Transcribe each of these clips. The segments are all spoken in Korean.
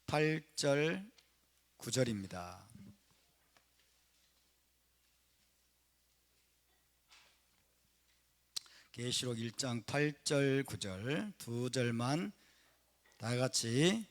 8절 9절입니다. 계시록 1장 8절 9절 두 절만 다 같이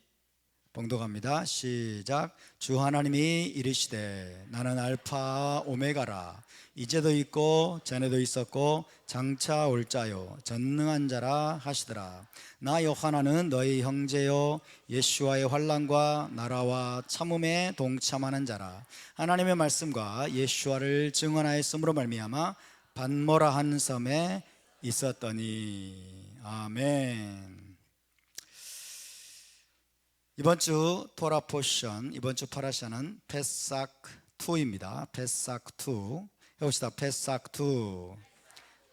봉독합니다. 시작. 주 하나님이 이르시되 나는 알파 오메가라. 이제도 있고 전에도 있었고 장차 올 자요 전능한 자라 하시더라. 나 요하나는 너희 형제요 예수와의 환난과 나라와 참음에 동참하는 자라. 하나님의 말씀과 예수와를 증언하였으므로 말미암아 반모라 한 섬에 있었더니. 아멘. 이번 주 토라 포션, 이번 주 파라샤는 페삭 2입니다. 페삭 2 해봅시다. 페삭 2,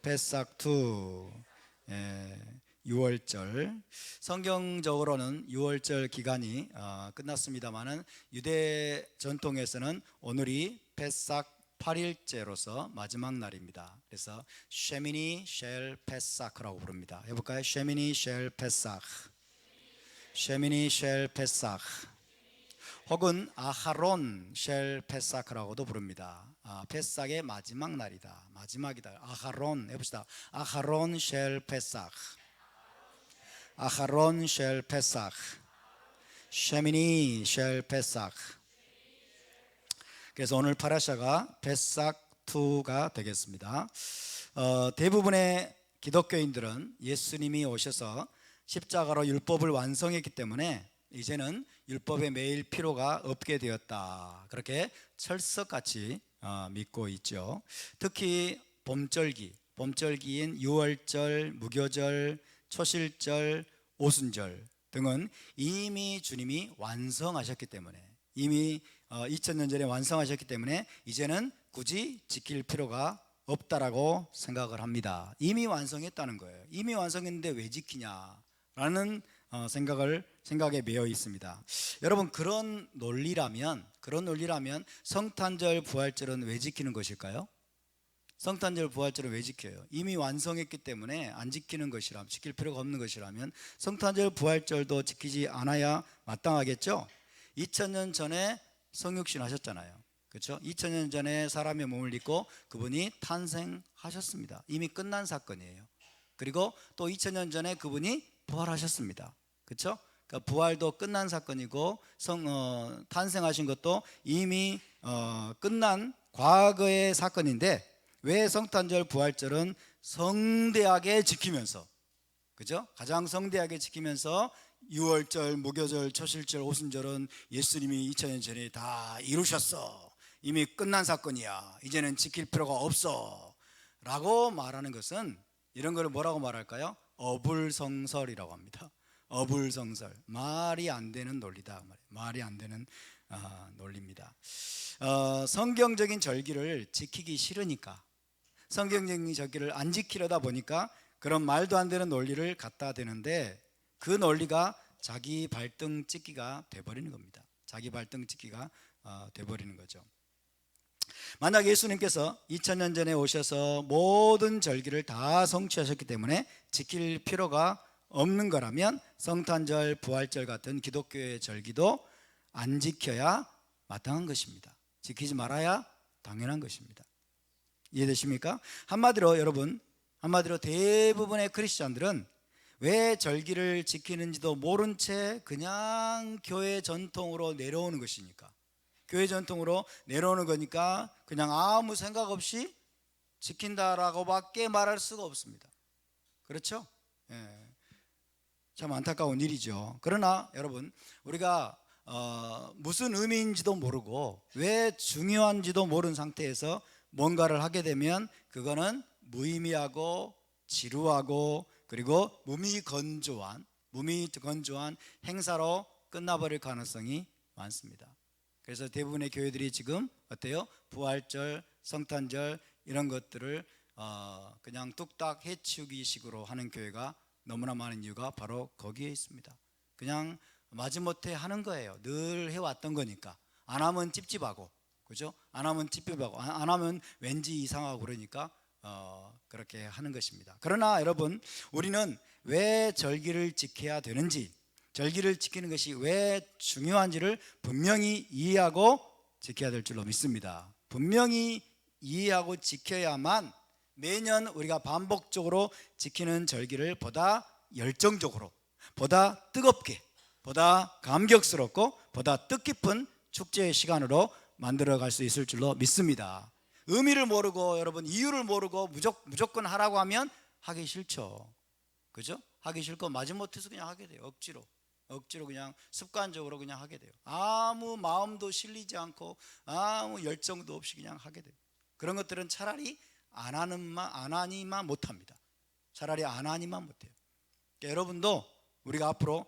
페삭 2. 6월절. 성경적으로는 6월절 기간이 끝났습니다만은 유대 전통에서는 오늘이 페삭 8일째로서 마지막 날입니다. 그래서 쉐미니 쉘 페삭이라고 부릅니다. 해볼까요? 쉐미니 쉘 페삭, 쉐미니 쉘 페삭, 혹은 아하론 쉘 페삭이라고도 부릅니다. 페삭의 마지막 날이다, 마지막이다. 아하론 해봅시다. 아하론 쉘 페삭, 아하론 쉘 페삭, 쉐미니 쉘 페삭. 그래서 오늘 파라샤가 페삭 2가 되겠습니다. 대부분의 기독교인들은 예수님이 오셔서 십자가로 율법을 완성했기 때문에 이제는 율법에 매일 필요가 없게 되었다, 그렇게 철석같이 믿고 있죠. 특히 봄절기인 유월절, 무교절, 초실절, 오순절 등은 이미 주님이 완성하셨기 때문에, 이미 2000년 전에 완성하셨기 때문에 이제는 굳이 지킬 필요가 없다라고 생각을 합니다. 이미 완성했다는 거예요. 이미 완성했는데 왜 지키냐라는 생각에 매여 있습니다. 여러분, 그런 논리라면 성탄절, 부활절은 왜 지키는 것일까요? 성탄절, 부활절은 왜 지켜요? 이미 완성했기 때문에 안 지키는 것이라면, 지킬 필요가 없는 것이라면 성탄절, 부활절도 지키지 않아야 마땅하겠죠? 2000년 전에 성육신 하셨잖아요. 그렇죠? 2000년 전에 사람의 몸을 입고 그분이 탄생하셨습니다. 이미 끝난 사건이에요. 그리고 또 2000년 전에 그분이 부활하셨습니다. 그렇죠? 그러니까 부활도 끝난 사건이고 탄생하신 것도 이미 끝난 과거의 사건인데, 왜 성탄절, 부활절은 성대하게 지키면서, 그죠? 가장 성대하게 지키면서 6월절, 무교절, 초실절, 오순절은 예수님이 2000년 전에 다 이루셨어, 이미 끝난 사건이야, 이제는 지킬 필요가 없어 라고 말하는 것은, 이런 걸 뭐라고 말할까요? 어불성설이라고 합니다. 어불성설, 말이 안 되는 논리다, 말이 안 되는 논리입니다. 성경적인 절기를 지키기 싫으니까, 성경적인 절기를 안 지키려다 보니까 그런 말도 안 되는 논리를 갖다 대는데, 그 논리가 자기 발등 찍기가 돼버리는 겁니다. 자기 발등 찍기가 돼버리는 거죠. 만약 예수님께서 2000년 전에 오셔서 모든 절기를 다 성취하셨기 때문에 지킬 필요가 없는 거라면 성탄절, 부활절 같은 기독교의 절기도 안 지켜야 마땅한 것입니다. 지키지 말아야 당연한 것입니다. 이해되십니까? 한마디로 여러분, 대부분의 크리스찬들은 왜 절기를 지키는지도 모른 채 그냥 교회 전통으로 내려오는 것이니까, 교회 전통으로 내려오는 거니까 그냥 아무 생각 없이 지킨다라고밖에 말할 수가 없습니다. 그렇죠? 참 안타까운 일이죠. 그러나 여러분, 우리가 무슨 의미인지도 모르고 왜 중요한지도 모르는 상태에서 뭔가를 하게 되면 그거는 무의미하고 지루하고, 그리고 몸이 건조한 행사로 끝나버릴 가능성이 많습니다. 그래서 대부분의 교회들이 지금 어때요? 부활절, 성탄절 이런 것들을 그냥 뚝딱 해치우기 식으로 하는 교회가 너무나 많은 이유가 바로 거기에 있습니다. 그냥 마지못해 하는 거예요. 늘 해왔던 거니까. 안 하면 찝찝하고, 그죠? 안 하면 찝찝하고, 안 하면 왠지 이상하고, 그러니까 그렇게 하는 것입니다. 그러나 여러분, 우리는 왜 절기를 지켜야 되는지, 절기를 지키는 것이 왜 중요한지를 분명히 이해하고 지켜야 될 줄로 믿습니다. 분명히 이해하고 지켜야만 매년 우리가 반복적으로 지키는 절기를 보다 열정적으로, 보다 뜨겁게, 보다 감격스럽고 보다 뜻깊은 축제의 시간으로 만들어갈 수 있을 줄로 믿습니다. 의미를 모르고 여러분 이유를 모르고 무조건 하라고 하면 하기 싫죠. 그죠? 하기 싫고 마지못해서 그냥 하게 돼요. 억지로 그냥 습관적으로 그냥 하게 돼요. 아무 마음도 실리지 않고 아무 열정도 없이 그냥 하게 돼요. 그런 것들은 차라리 안 하니만 못합니다. 차라리 안 하니만 못해요. 그러니까 여러분도 우리가 앞으로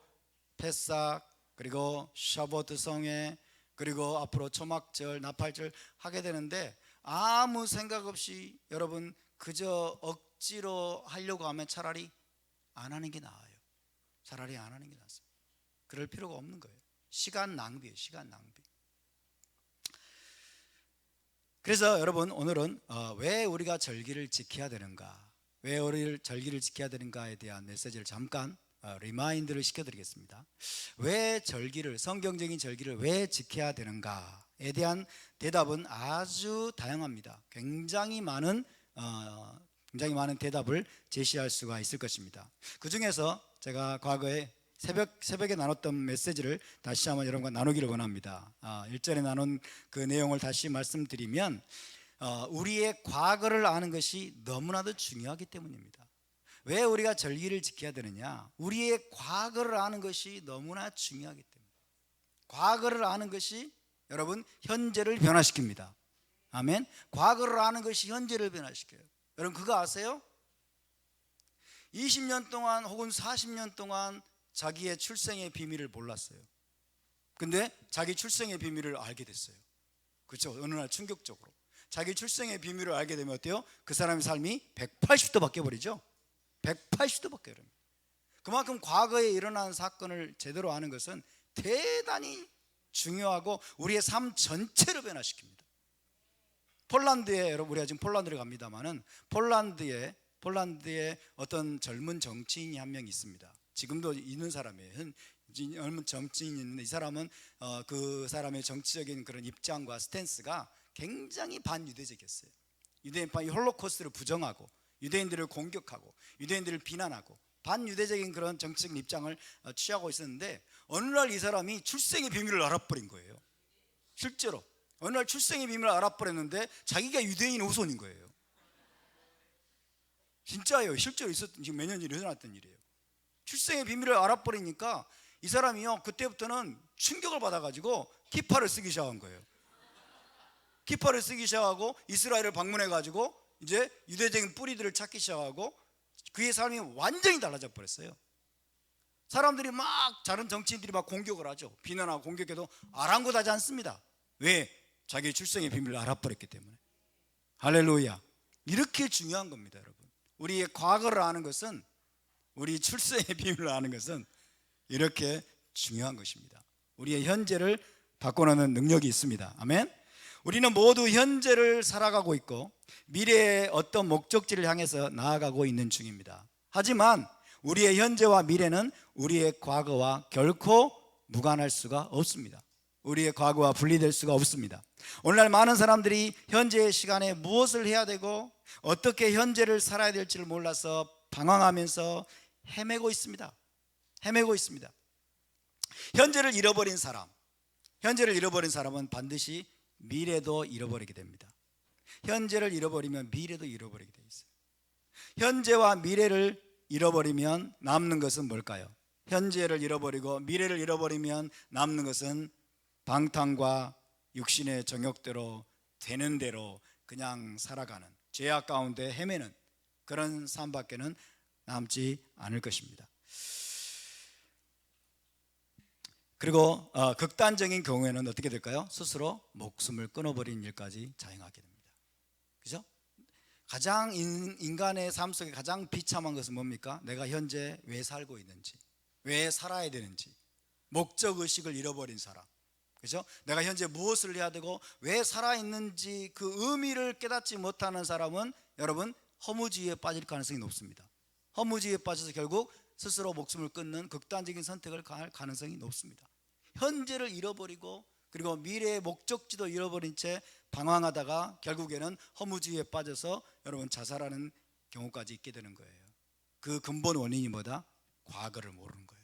패삭 그리고 샤보트 성회 그리고 앞으로 초막절 나팔절 하게 되는데 아무 생각 없이 여러분 그저 억지로 하려고 하면 차라리 안 하는 게 나아요. 차라리 안 하는 게 낫습니다. 그럴 필요가 없는 거예요. 시간 낭비예요. 시간 낭비. 그래서 여러분 오늘은 왜 우리가 절기를 지켜야 되는가, 왜 우리를 절기를 지켜야 되는가에 대한 메시지를 잠깐 리마인드를 시켜드리겠습니다. 왜 절기를, 성경적인 절기를 왜 지켜야 되는가에 대한 대답은 아주 다양합니다. 굉장히 많은 대답을 제시할 수가 있을 것입니다. 그 중에서 제가 과거에 새벽에 나눴던 메시지를 다시 한번 여러분과 나누기를 원합니다. 1절에 나눈 그 내용을 다시 말씀드리면 우리의 과거를 아는 것이 너무나도 중요하기 때문입니다. 왜 우리가 절기를 지켜야 되느냐? 우리의 과거를 아는 것이 너무나 중요하기 때문에. 과거를 아는 것이 여러분 현재를 변화시킵니다. 아멘. 과거를 아는 것이 현재를 변화시켜요. 여러분 그거 아세요? 20년 동안 혹은 40년 동안 자기의 출생의 비밀을 몰랐어요. 근데 자기 출생의 비밀을 알게 됐어요. 그렇죠? 어느 날 충격적으로 자기 출생의 비밀을 알게 되면 어때요? 그 사람의 삶이 180도 바뀌어버리죠. 180도 바뀌어버립니다. 그만큼 과거에 일어난 사건을 제대로 아는 것은 대단히 중요하고 우리의 삶 전체를 변화시킵니다. 폴란드에, 여러분 우리가 지금 폴란드를 갑니다만은 폴란드에 어떤 젊은 정치인이 한 명 있습니다. 지금도 있는 사람이에요. 젊은 정치인이 있는데 이 사람은 그 사람의 정치적인 그런 입장과 스탠스가 굉장히 반유대적이었어요. 유대인파 홀로코스트를 부정하고 유대인들을 공격하고 유대인들을 비난하고 반유대적인 그런 정치적인 입장을 취하고 있었는데 어느 날 이 사람이 출생의 비밀을 알아버린 거예요. 실제로 어느 날 출생의 비밀을 알아버렸는데 자기가 유대인 후손인 거예요. 진짜예요. 실제로 있었던, 지금 몇 년 전에 일어났던 일이에요. 출생의 비밀을 알아버리니까 이 사람이요 그때부터는 충격을 받아가지고 키파를 쓰기 시작한 거예요. 키파를 쓰기 시작하고 이스라엘을 방문해가지고 이제 유대적인 뿌리들을 찾기 시작하고 그의 삶이 완전히 달라져 버렸어요. 사람들이 막 다른 정치인들이 막 공격을 하죠. 비난하고 공격해도 아랑곳하지 않습니다. 왜? 자기 출생의 비밀을 알아버렸기 때문에. 할렐루야. 이렇게 중요한 겁니다, 여러분. 우리의 과거를 아는 것은, 우리 출생의 비밀을 아는 것은 이렇게 중요한 것입니다. 우리의 현재를 바꿔놓는 능력이 있습니다. 아멘. 우리는 모두 현재를 살아가고 있고 미래의 어떤 목적지를 향해서 나아가고 있는 중입니다. 하지만 우리의 현재와 미래는 우리의 과거와 결코 무관할 수가 없습니다. 우리의 과거와 분리될 수가 없습니다. 오늘날 많은 사람들이 현재의 시간에 무엇을 해야 되고 어떻게 현재를 살아야 될지를 몰라서 방황하면서 헤매고 있습니다. 현재를 잃어버린 사람은 반드시 미래도 잃어버리게 됩니다. 현재를 잃어버리면 미래도 잃어버리게 되어 있어요. 현재와 미래를 잃어버리면 남는 것은 뭘까요? 현재를 잃어버리고 미래를 잃어버리면 남는 것은 방탕과 육신의 정욕대로 되는 대로 그냥 살아가는, 죄악 가운데 헤매는 그런 삶밖에는 남지 않을 것입니다. 그리고 극단적인 경우에는 어떻게 될까요? 스스로 목숨을 끊어버리는 일까지 자행하게 됩니다. 그죠? 가장 인간의 삶 속에 가장 비참한 것은 뭡니까? 내가 현재 왜 살고 있는지, 왜 살아야 되는지, 목적의식을 잃어버린 사람. 그죠? 내가 현재 무엇을 해야 되고 왜 살아있는지 그 의미를 깨닫지 못하는 사람은 여러분 허무주의에 빠질 가능성이 높습니다. 허무주의에 빠져서 결국 스스로 목숨을 끊는 극단적인 선택을 할 가능성이 높습니다. 현재를 잃어버리고 그리고 미래의 목적지도 잃어버린 채 방황하다가 결국에는 허무주의에 빠져서 여러분 자살하는 경우까지 있게 되는 거예요. 그 근본 원인이 뭐다? 과거를 모르는 거예요.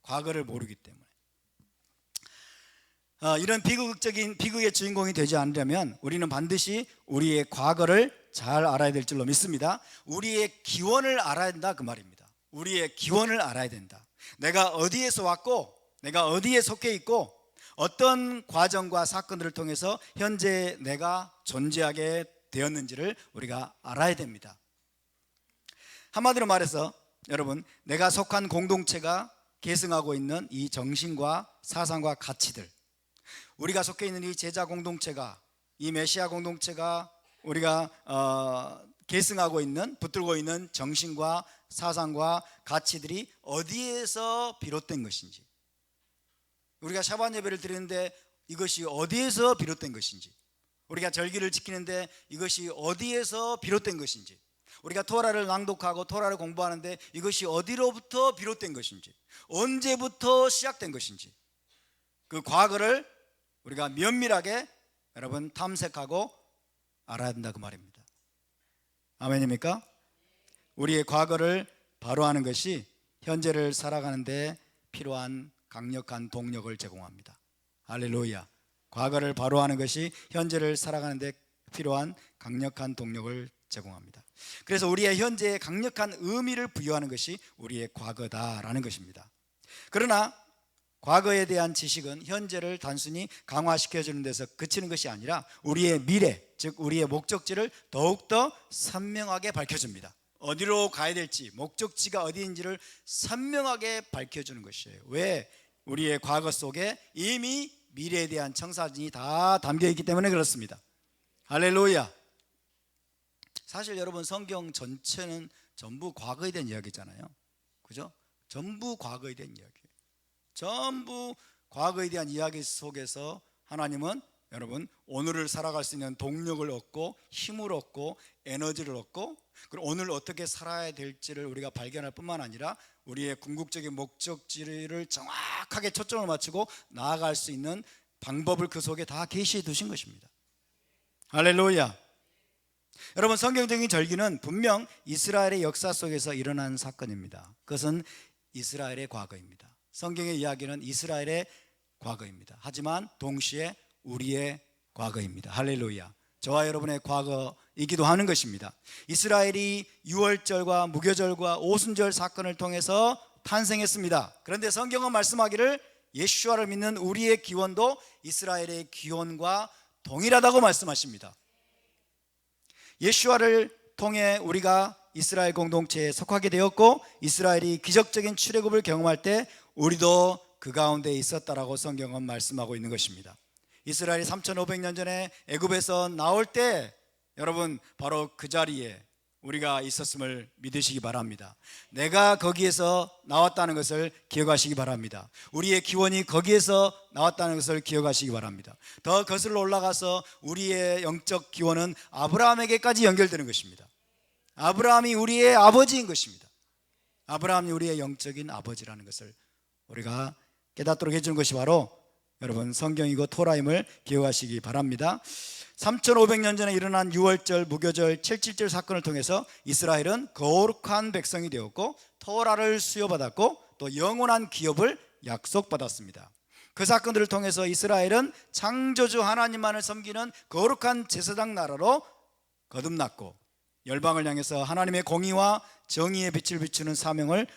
과거를 모르기 때문에. 이런 비극의 주인공이 되지 않으려면 우리는 반드시 우리의 과거를 잘 알아야 될 줄로 믿습니다. 우리의 기원을 알아야 된다 그 말입니다. 우리의 기원을 알아야 된다. 내가 어디에서 왔고 내가 어디에 속해 있고 어떤 과정과 사건들을 통해서 현재 내가 존재하게 되었는지를 우리가 알아야 됩니다. 한마디로 말해서 여러분, 내가 속한 공동체가 계승하고 있는 이 정신과 사상과 가치들, 우리가 속해 있는 이 제자 공동체가, 이 메시아 공동체가 우리가 계승하고 있는, 붙들고 있는 정신과 사상과 가치들이 어디에서 비롯된 것인지, 우리가 샤반 예배를 드리는데 이것이 어디에서 비롯된 것인지, 우리가 절기를 지키는데 이것이 어디에서 비롯된 것인지, 우리가 토라를 낭독하고 토라를 공부하는데 이것이 어디로부터 비롯된 것인지, 언제부터 시작된 것인지, 그 과거를 우리가 면밀하게 여러분 탐색하고 알아야 된다 그 말입니다. 아멘입니까? 우리의 과거를 바로하는 것이 현재를 살아가는 데 필요한 강력한 동력을 제공합니다. 할렐루야. 과거를 바로하는 것이 현재를 살아가는 데 필요한 강력한 동력을 제공합니다. 그래서 우리의 현재에 강력한 의미를 부여하는 것이 우리의 과거다라는 것입니다. 그러나 과거에 대한 지식은 현재를 단순히 강화시켜주는 데서 그치는 것이 아니라 우리의 미래, 즉 우리의 목적지를 더욱더 선명하게 밝혀줍니다. 어디로 가야 될지, 목적지가 어디인지를 선명하게 밝혀주는 것이에요. 왜? 우리의 과거 속에 이미 미래에 대한 청사진이 다 담겨있기 때문에 그렇습니다. 할렐루야. 사실 여러분, 성경 전체는 전부 과거에 대한 이야기잖아요. 그죠? 전부 과거에 대한 이야기예요. 전부 과거에 대한 이야기 속에서 하나님은 여러분 오늘을 살아갈 수 있는 동력을 얻고 힘을 얻고 에너지를 얻고, 그리고 오늘 어떻게 살아야 될지를 우리가 발견할 뿐만 아니라 우리의 궁극적인 목적지를 정확하게 초점을 맞추고 나아갈 수 있는 방법을 그 속에 다 계시해 두신 것입니다. 할렐루야. 여러분, 성경적인 절기는 분명 이스라엘의 역사 속에서 일어난 사건입니다. 그것은 이스라엘의 과거입니다. 성경의 이야기는 이스라엘의 과거입니다. 하지만 동시에 우리의 과거입니다. 할렐루야. 저와 여러분의 과거이기도 하는 것입니다. 이스라엘이 유월절과 무교절과 오순절 사건을 통해서 탄생했습니다. 그런데 성경은 말씀하기를 예수와를 믿는 우리의 기원도 이스라엘의 기원과 동일하다고 말씀하십니다. 예수와를 통해 우리가 이스라엘 공동체에 속하게 되었고, 이스라엘이 기적적인 출애굽을 경험할 때 우리도 그 가운데 있었다라고 성경은 말씀하고 있는 것입니다. 이스라엘이 3500년 전에 애굽에서 나올 때 여러분 바로 그 자리에 우리가 있었음을 믿으시기 바랍니다. 내가 거기에서 나왔다는 것을 기억하시기 바랍니다. 우리의 기원이 거기에서 나왔다는 것을 기억하시기 바랍니다. 더 거슬러 올라가서 우리의 영적 기원은 아브라함에게까지 연결되는 것입니다. 아브라함이 우리의 아버지인 것입니다. 아브라함이 우리의 영적인 아버지라는 것을 우리가 깨닫도록 해주는 것이 바로 여러분 성경이고 토라임을 기억하시기 바랍니다. 3500년 전에 일어난 유월절, 무교절, 7.7절 사건을 통해서 이스라엘은 거룩한 백성이 되었고 토라를 수여받았고 또 영원한 기업을 약속받았습니다. 그 사건들을 통해서 이스라엘은 창조주 하나님만을 섬기는 거룩한 제사장 나라로 거듭났고 열방을 향해서 하나님의 공의와 정의의 빛을 비추는 사명을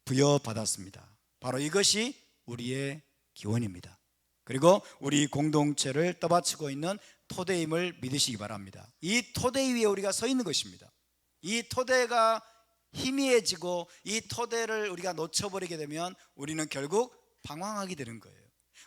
부여받았습니다. 바로 이것이 우리의 기원입니다. 그리고 우리 공동체를 떠받치고 있는 토대임을 믿으시기 바랍니다. 이 토대 위에 우리가 서 있는 것입니다. 이 토대가 희미해지고 이 토대를 우리가 놓쳐버리게 되면 우리는 결국 방황하게 되는 거예요.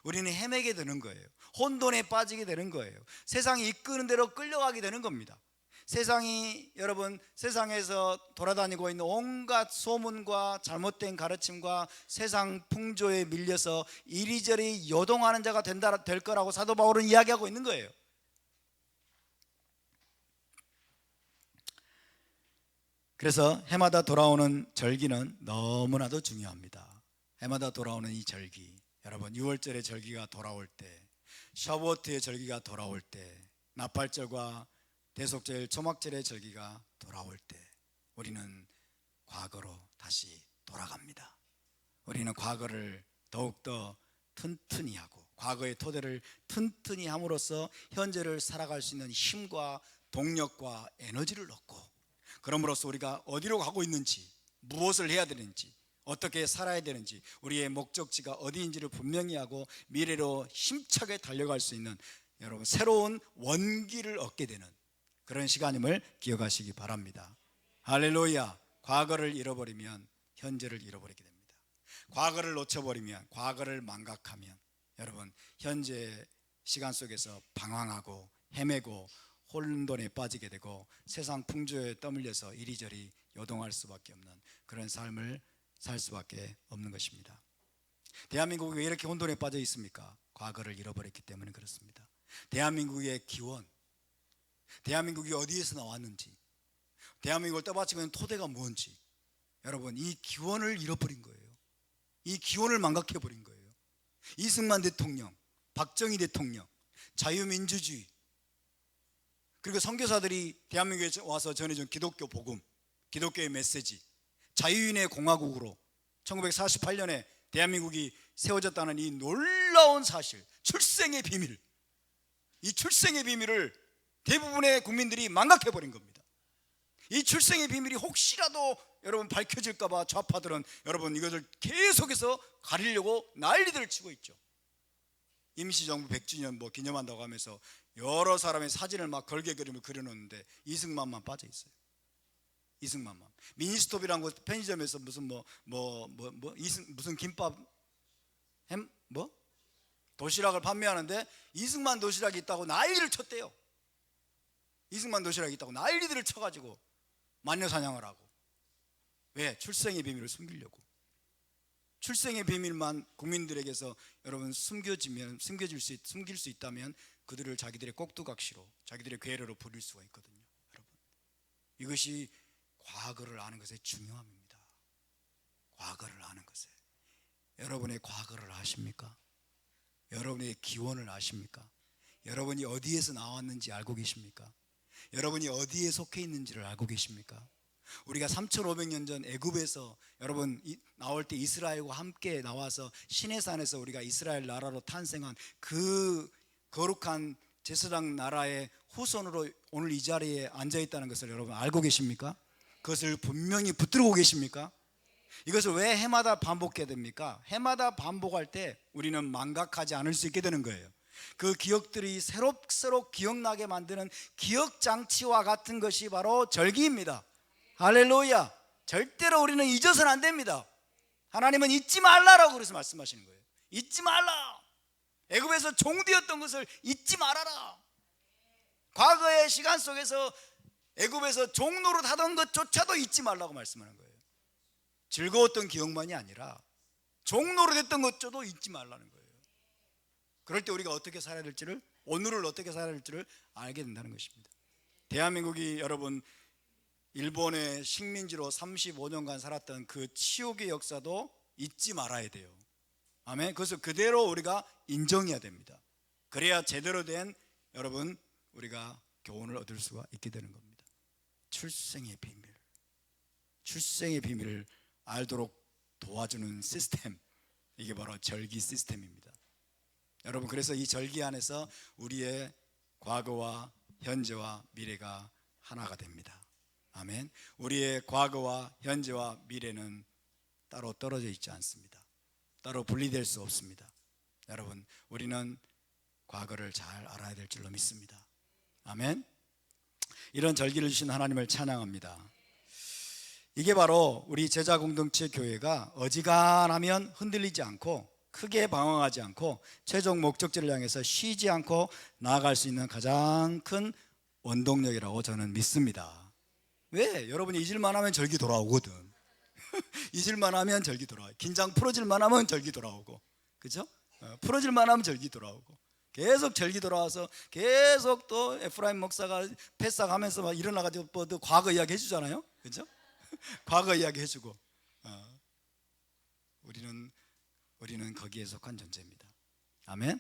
우리는 헤매게 되는 거예요. 혼돈에 빠지게 되는 거예요. 세상이 이끄는 대로 끌려가게 되는 겁니다. 세상이 여러분 세상에서 돌아다니고 있는 온갖 소문과 잘못된 가르침과 세상 풍조에 밀려서 이리저리 요동하는 자가 될 거라고 사도 바울은 이야기하고 있는 거예요. 그래서 해마다 돌아오는 절기는 너무나도 중요합니다. 해마다 돌아오는 이 절기, 여러분 6월절의 절기가 돌아올 때, 샤브오트의 절기가 돌아올 때, 나팔절과 대속절, 초막절의 절기가 돌아올 때 우리는 과거로 다시 돌아갑니다. 우리는 과거를 더욱더 튼튼히 하고 과거의 토대를 튼튼히 함으로써 현재를 살아갈 수 있는 힘과 동력과 에너지를 얻고, 그럼으로써 우리가 어디로 가고 있는지, 무엇을 해야 되는지, 어떻게 살아야 되는지, 우리의 목적지가 어디인지를 분명히 하고 미래로 힘차게 달려갈 수 있는, 여러분 새로운 원기를 얻게 되는 그런 시간임을 기억하시기 바랍니다. 할렐루야. 과거를 잃어버리면 현재를 잃어버리게 됩니다. 과거를 놓쳐버리면, 과거를 망각하면 여러분 현재 시간 속에서 방황하고 헤매고 혼돈에 빠지게 되고 세상 풍조에 떠밀려서 이리저리 요동할 수밖에 없는 그런 삶을 살 수밖에 없는 것입니다. 대한민국이 왜 이렇게 혼돈에 빠져 있습니까? 과거를 잃어버렸기 때문에 그렇습니다. 대한민국의 기원, 대한민국이 어디에서 나왔는지, 대한민국을 떠받치고 있는 토대가 뭔지, 여러분 이 기원을 잃어버린 거예요. 이 기원을 망각해버린 거예요. 이승만 대통령, 박정희 대통령, 자유민주주의, 그리고 선교사들이 대한민국에 와서 전해준 기독교 복음, 기독교의 메시지, 자유인의 공화국으로 1948년에 대한민국이 세워졌다는 이 놀라운 사실, 출생의 비밀, 이 출생의 비밀을 대부분의 국민들이 망각해버린 겁니다. 이 출생의 비밀이 혹시라도 여러분 밝혀질까봐 좌파들은 여러분 이것을 계속해서 가리려고 난리들을 치고 있죠. 임시정부 100주년 뭐 기념한다고 하면서 여러 사람의 사진을 막 걸개 그림을 그려놓는데 이승만만 빠져 있어요. 이승만만. 미니스톱이라는 곳 편의점에서 무슨 무슨 김밥 햄 도시락을 판매하는데 이승만 도시락이 있다고 난리를 쳤대요. 이승만 도시락이 있다고 난리들을 쳐가지고 마녀사냥을 하고. 왜? 출생의 비밀을 숨기려고. 출생의 비밀만 국민들에게서 여러분 숨길 수 있다면 그들을 자기들의 꼭두각시로, 자기들의 괴뢰로 부릴 수가 있거든요. 여러분 이것이 과거를 아는 것의 중요함입니다. 과거를 아는 것에, 여러분의 과거를 아십니까? 여러분의 기원을 아십니까? 여러분이 어디에서 나왔는지 알고 계십니까? 여러분이 어디에 속해 있는지를 알고 계십니까? 우리가 3500년 전 애굽에서 여러분 나올 때 이스라엘과 함께 나와서 시내산에서 우리가 이스라엘 나라로 탄생한 그 거룩한 제사장 나라의 후손으로 오늘 이 자리에 앉아 있다는 것을 여러분 알고 계십니까? 그것을 분명히 붙들고 계십니까? 이것을 왜 해마다 반복해야 됩니까? 해마다 반복할 때 우리는 망각하지 않을 수 있게 되는 거예요. 그 기억들이 새록새록 기억나게 만드는 기억장치와 같은 것이 바로 절기입니다. 할렐루야. 절대로 우리는 잊어서는 안 됩니다. 하나님은 잊지 말라라고 그래서 말씀하시는 거예요. 잊지 말라. 애굽에서 종되었던 것을 잊지 말아라. 과거의 시간 속에서 애굽에서 종노릇 하던 것조차도 잊지 말라고 말씀하는 거예요. 즐거웠던 기억만이 아니라 종노릇 했던 것조차도 잊지 말라는 거예요. 그럴 때 우리가 어떻게 살아야 될지를, 오늘을 어떻게 살아야 될지를 알게 된다는 것입니다. 대한민국이 여러분 일본의 식민지로 35년간 살았던 그 치욕의 역사도 잊지 말아야 돼요. 아멘. 그것을 그대로 우리가 인정해야 됩니다. 그래야 제대로 된 여러분 우리가 교훈을 얻을 수가 있게 되는 겁니다. 출생의 비밀, 출생의 비밀을 알도록 도와주는 시스템, 이게 바로 절기 시스템입니다. 여러분 그래서 이 절기 안에서 우리의 과거와 현재와 미래가 하나가 됩니다. 아멘. 우리의 과거와 현재와 미래는 따로 떨어져 있지 않습니다. 따로 분리될 수 없습니다. 여러분 우리는 과거를 잘 알아야 될 줄로 믿습니다. 아멘. 이런 절기를 주신 하나님을 찬양합니다. 이게 바로 우리 제자 공동체 교회가 어지간하면 흔들리지 않고 크게 방황하지 않고 최종 목적지를 향해서 쉬지 않고 나아갈 수 있는 가장 큰 원동력이라고 저는 믿습니다. 왜? 여러분이 잊을만 하면 절기 돌아오거든. 잊을만 하면 절기 돌아와요. 긴장 풀어질만 하면 절기 돌아오고, 그렇죠? 풀어질만 하면 절기 돌아오고, 계속 절기 돌아와서 계속 또 에프라임 목사가 패싹하면서 막 일어나가지고 또 과거 이야기 해주잖아요, 그렇죠? 과거 이야기 해주고. 우리는 거기에 속한 존재입니다. 아멘.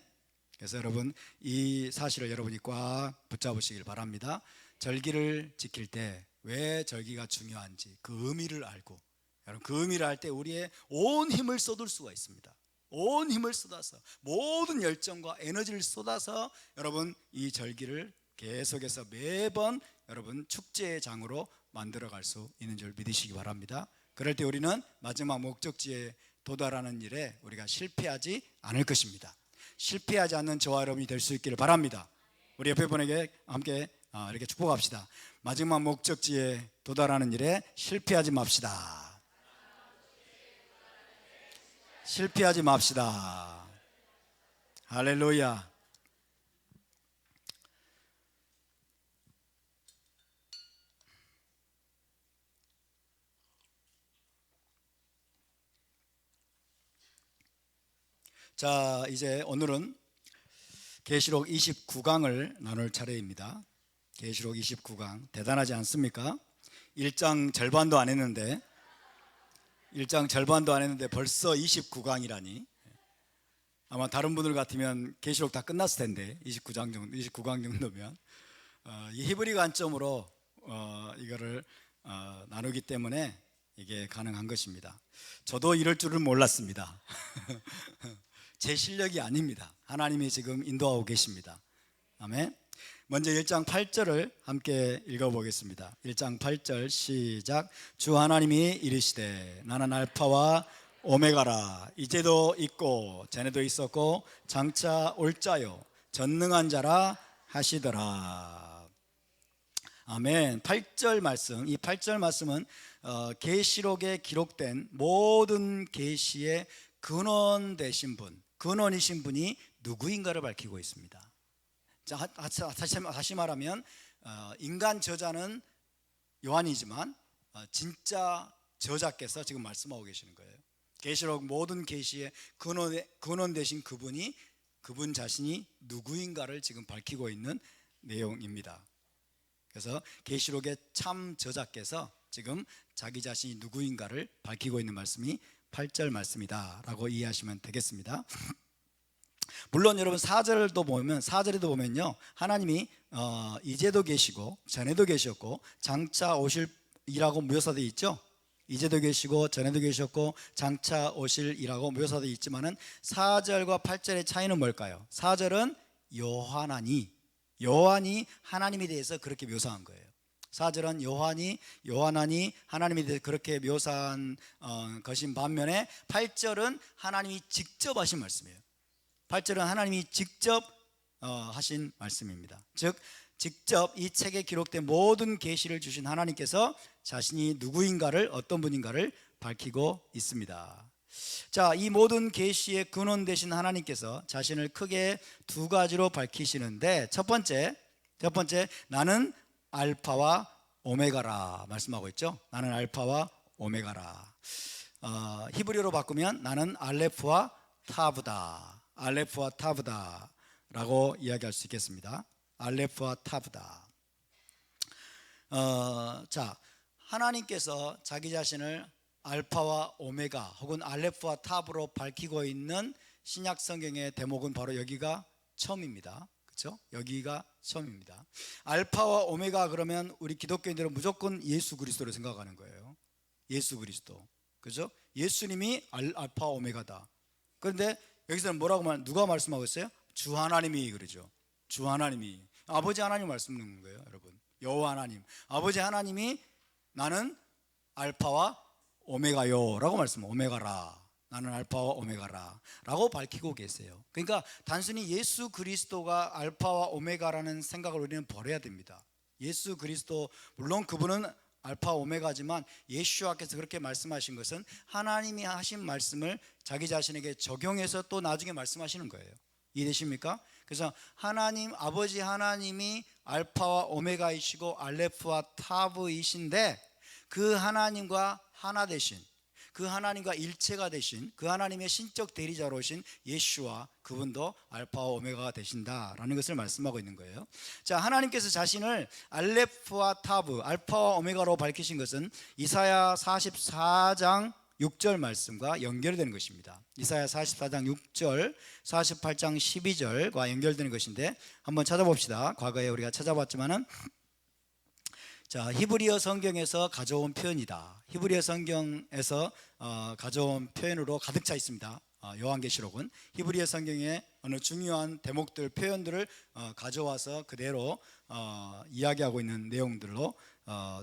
그래서 여러분, 이 사실을 여러분이 꽉 붙잡으시길 바랍니다. 절기를 지킬 때 왜 절기가 중요한지 그 의미를 알고, 여러분 그 의미를 알 때 우리의 온 힘을 쏟을 수가 있습니다. 온 힘을 쏟아서, 모든 열정과 에너지를 쏟아서 여러분 이 절기를 계속해서 매번 여러분 축제의 장으로 만들어갈 수 있는 줄 믿으시기 바랍니다. 그럴 때 우리는 마지막 목적지에 도달하는 일에 우리가 실패하지 않을 것입니다. 실패하지 않는 저와 여러분이 될 수 있기를 바랍니다. 우리 옆에 분에게 함께 이렇게 축복합시다. 마지막 목적지에 도달하는 일에 실패하지 맙시다. 실패하지 맙시다. 할렐루야. 자, 이제 오늘은 계시록 29강을 나눌 차례입니다. 계시록 29강 대단하지 않습니까? 1장 절반도 안 했는데 벌써 29강이라니. 아마 다른 분들 같으면 계시록 다 끝났을 텐데 29강 정도면 이 히브리 관점으로 이거를 나누기 때문에 이게 가능한 것입니다. 저도 이럴 줄은 몰랐습니다. 제 실력이 아닙니다. 하나님이 지금 인도하고 계십니다. 아멘. 먼저 1장 8절을 함께 읽어보겠습니다. 1장 8절 시작. 주 하나님이 이르시되 나는 알파와 오메가라. 이제도 있고 전에도 있었고 장차 올 자요 전능한 자라 하시더라. 아멘. 8절 말씀, 이 8절 말씀은 계시록에 기록된 모든 계시의 근원 되신 분, 근원이신 분이 누구인가를 밝히고 있습니다. 자, 다시 말하면 인간 저자는 요한이지만 진짜 저자께서 지금 말씀하고 계시는 거예요. 계시록 모든 계시의 근원 되신 그분이, 그분 자신이 누구인가를 지금 밝히고 있는 내용입니다. 그래서 계시록의 참 저자께서 지금 자기 자신이 누구인가를 밝히고 있는 말씀이 8절 말씀이다 라고 이해하시면 되겠습니다. 물론 여러분 4절에도 보면요, 하나님이 이제도 계시고 전에도 계셨고 장차 오실이라고 묘사되어 있죠. 이제도 계시고 전에도 계셨고 장차 오실이라고 묘사되어 있지만은 4절과 8절의 차이는 뭘까요? 4절은 요한이 하나님에 대해서 그렇게 묘사한 거예요. 4절은 요한이 하나님에 대해서 그렇게 묘사한 것인 반면에 8절은 하나님이 직접 하신 말씀이에요. 8절은 하나님이 직접 하신 말씀입니다. 즉 직접 이 책에 기록된 모든 계시를 주신 하나님께서 자신이 누구인가를, 어떤 분인가를 밝히고 있습니다. 자, 이 모든 계시의 근원 되신 하나님께서 자신을 크게 두 가지로 밝히시는데, 첫 번째 나는 알파와 오메가라 말씀하고 있죠. 나는 알파와 오메가라. 히브리어로 바꾸면 나는 알레프와 타브다 라고 이야기할 수 있겠습니다. 알레프와 타브다. 자, 하나님께서 자기 자신을 알파와 오메가 혹은 알레프와 탑으로 밝히고 있는 신약 성경의 대목은 바로 여기가 처음입니다. 그렇죠? 여기가 처음입니다. 알파와 오메가 그러면 우리 기독교인들은 무조건 예수 그리스도를 생각하는 거예요. 예수 그리스도. 그렇죠? 예수님이 알파와 오메가다. 그런데 여기서는 누가 말씀하고 있어요? 주 하나님이 그러죠. 주 하나님이, 아버지 하나님 말씀하는 거예요, 여러분. 여호와 하나님, 아버지 하나님이 나는 알파와 오메가요 라고 말씀해요. 오메가라, 나는 알파와 오메가라 라고 밝히고 계세요. 그러니까 단순히 예수 그리스도가 알파와 오메가라는 생각을 우리는 버려야 됩니다. 예수 그리스도, 물론 그분은 알파 오메가지만 예수와께서 그렇게 말씀하신 것은 하나님이 하신 말씀을 자기 자신에게 적용해서 또 나중에 말씀하시는 거예요. 이해되십니까? 그래서 아버지 하나님이 알파와 오메가이시고 알레프와 타브이신데, 그 하나님과 하나 되신, 그 하나님과 일체가 되신 그 하나님의 신적 대리자로 오신 예수와 그분도 알파와 오메가가 되신다라는 것을 말씀하고 있는 거예요. 자, 하나님께서 자신을 알레프와 타브, 알파와 오메가로 밝히신 것은 이사야 44장 6절 말씀과 연결이 되는 것입니다. 이사야 44장 6절, 48장 12절과 연결되는 것인데 한번 찾아봅시다. 과거에 우리가 찾아봤지만은 자, 히브리어 성경에서 가져온 표현이다. 히브리어 성경에서 가져온 표현으로 가득 차 있습니다. 요한계시록은 히브리어 성경의 어느 중요한 대목들, 표현들을 가져와서 그대로 이야기하고 있는 내용들로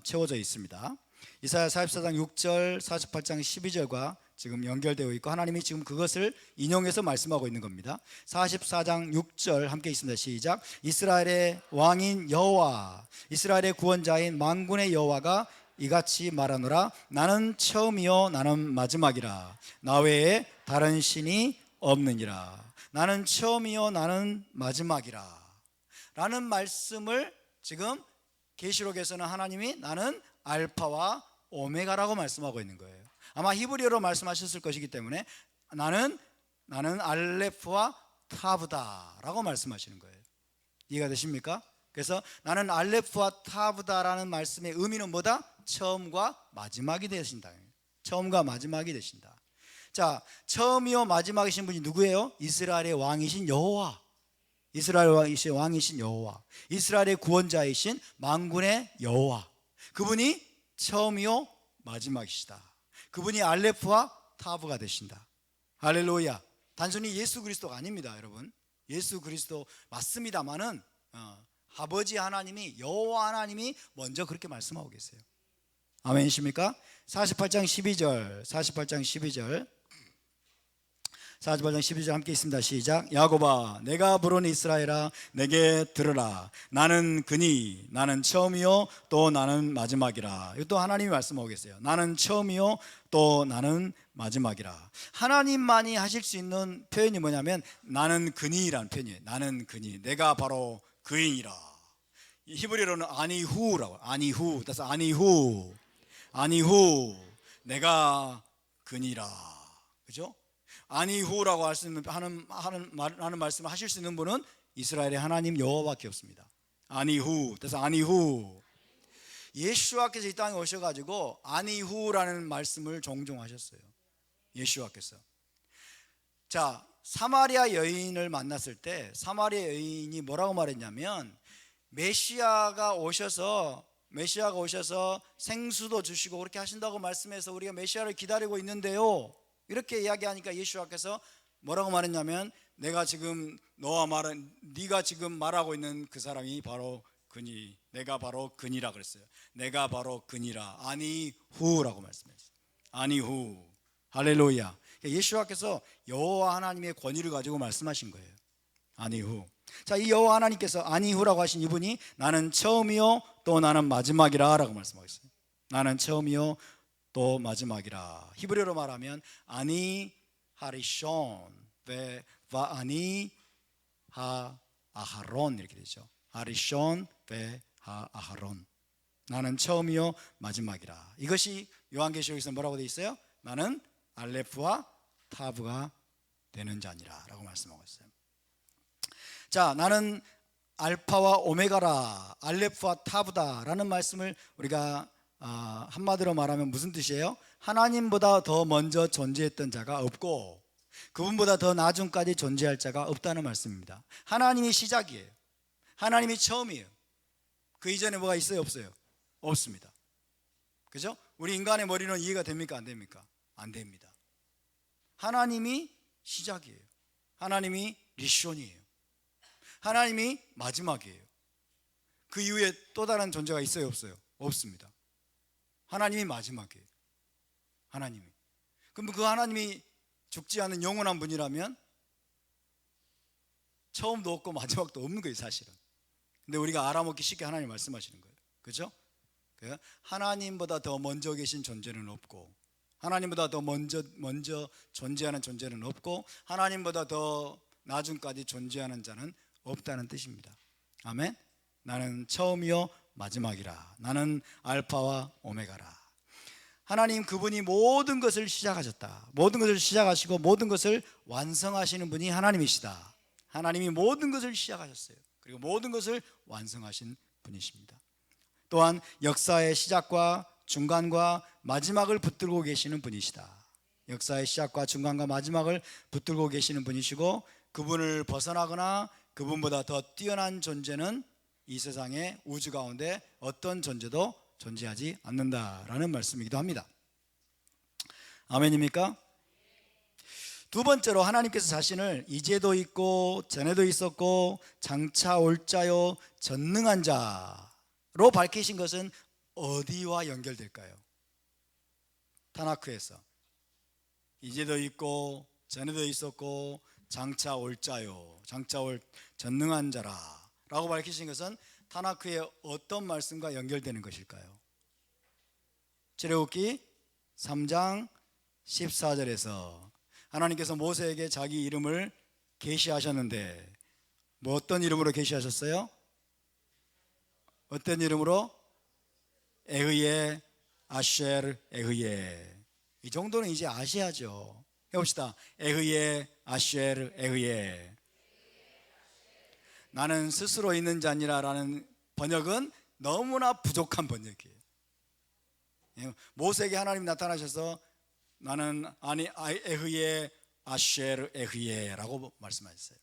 채워져 있습니다. 이사야 44장 6절, 48장 12절과 지금 연결되어 있고 하나님이 지금 그것을 인용해서 말씀하고 있는 겁니다. 44장 6절 함께 있습니다. 시작. 이스라엘의 왕인 여호와, 이스라엘의 구원자인 만군의 여호와가 이같이 말하노라. 나는 처음이요 나는 마지막이라. 나 외에 다른 신이 없느니라. 나는 처음이요 나는 마지막이라 라는 말씀을 지금 계시록에서는 하나님이 나는 알파와 오메가라고 말씀하고 있는 거예요. 아마 히브리어로 말씀하셨을 것이기 때문에 나는 알레프와 타브다라고 말씀하시는 거예요. 이해가 되십니까? 그래서 나는 알레프와 타브다라는 말씀의 의미는 뭐다? 처음과 마지막이 되신다. 처음과 마지막이 되신다. 자, 처음이요 마지막이신 분이 누구예요? 이스라엘의 왕이신 여호와. 이스라엘의 왕이신 여호와. 이스라엘의 구원자이신 만군의 여호와. 그분이 처음이요 마지막이시다. 그분이 알레프와 타브가 되신다. 할렐루야. 단순히 예수 그리스도가 아닙니다, 여러분. 예수 그리스도 맞습니다만은 아버지 하나님이, 여호와 하나님이 먼저 그렇게 말씀하고 계세요. 아멘이십니까? 48장 12절 42절 함께 있습니다. 시작. 야곱아, 내가 부른 이스라엘아, 내게 들으라. 나는 그니, 나는 처음이요 또 나는 마지막이라. 이것도 하나님이 말씀하고 계세요. 나는 처음이요 또 나는 마지막이라. 하나님만이 하실 수 있는 표현이 뭐냐면 나는 그니라는 표현이에요. 나는 그니, 내가 바로 그이니라. 히브리어로는 아니후라고. 아니후, 그래서 아니후, 내가 그니라. 그죠? 아니후라고 하는 말씀을 하실 수 있는 분은 이스라엘의 하나님 여호와밖에 없습니다. 아니후, 그래서 아니후. 예수와께서 이 땅에 오셔가지고 아니후라는 말씀을 종종 하셨어요. 예수와께서. 자, 사마리아 여인을 만났을 때 사마리아 여인이 뭐라고 말했냐면 메시아가 오셔서 생수도 주시고 그렇게 하신다고 말씀해서 우리가 메시아를 기다리고 있는데요, 이렇게 이야기하니까 예수와께서 뭐라고 말했냐면 네가 지금 네가 지금 말하고 있는 그 사람이 바로 그니, 내가 바로 그니라 그랬어요. 내가 바로 그니라. 아니후라고 말씀했어요. 아니후. 할렐루야. 예수와께서 여호와 하나님의 권위를 가지고 말씀하신 거예요. 아니후. 자, 이 여호와 하나님께서 아니후라고 하신 이분이 나는 처음이요 또 나는 마지막이라 라고 말씀하셨어요. 나는 처음이요 또 마지막이라. 히브리어로 말하면 아니 하리숀 와 아니 하 아하론 이렇게 되죠. 하리숀 하 아하론. 나는 처음이요 마지막이라. 이것이 요한계시록에서 뭐라고 되어 있어요? 나는 알레프와 타브가 되는 자니라 라고 말씀하고 있어요. 자, 나는 알파와 오메가라, 알레프와 타브다 라는 말씀을 우리가 한마디로 말하면 무슨 뜻이에요? 하나님보다 더 먼저 존재했던 자가 없고 그분보다 더 나중까지 존재할 자가 없다는 말씀입니다. 하나님이 시작이에요. 하나님이 처음이에요. 그 이전에 뭐가 있어요? 없어요? 없습니다. 그죠? 우리 인간의 머리는 이해가 됩니까? 안 됩니까? 안 됩니다. 하나님이 시작이에요. 하나님이 리션이에요. 하나님이 마지막이에요. 그 이후에 또 다른 존재가 있어요? 없어요? 없습니다. 하나님이 마지막이에요. 하나님이. 그럼 그 하나님이 죽지 않은 영원한 분이라면 처음도 없고 마지막도 없는 거예요, 사실은. 근데 우리가 알아먹기 쉽게 하나님 말씀하시는 거예요. 그렇죠? 하나님보다 더 먼저 계신 존재는 없고 하나님보다 더 먼저 존재하는 존재는 없고 하나님보다 더 나중까지 존재하는 자는 없다는 뜻입니다. 아멘. 나는 처음이요 마지막이라. 나는 알파와 오메가라. 하나님 그분이 모든 것을 시작하셨다. 모든 것을 시작하시고 모든 것을 완성하시는 분이 하나님이시다. 하나님이 모든 것을 시작하셨어요. 그리고 모든 것을 완성하신 분이십니다. 또한 역사의 시작과 중간과 마지막을 붙들고 계시는 분이시다. 역사의 시작과 중간과 마지막을 붙들고 계시는 분이시고, 그분을 벗어나거나 그분보다 더 뛰어난 존재는 이 세상의 우주 가운데 어떤 존재도 존재하지 않는다라는 말씀이기도 합니다. 아멘입니까? 두 번째로 하나님께서 자신을 이제도 있고 전에도 있었고 장차 올 자요 전능한 자로 밝히신 것은 어디와 연결될까요? 타나크에서 이제도 있고 전에도 있었고 장차 올 자요 장차 올 전능한 자라 라고 밝히신 것은 타나크의 어떤 말씀과 연결되는 것일까요? 출애굽기 3장 14절에서 하나님께서 모세에게 자기 이름을 계시하셨는데, 뭐 어떤 이름으로 계시하셨어요? 어떤 이름으로? 에흐예 아쉐르 에흐예. 이 정도는 이제 아셔야죠. 해봅시다. 에흐예 아쉐르 에흐예. 나는 스스로 있는 자니라 라는 번역은 너무나 부족한 번역이에요. 모세에게 하나님이 나타나셔서 나는 에흐예 아쉐르 에흐예 라고 말씀하셨어요.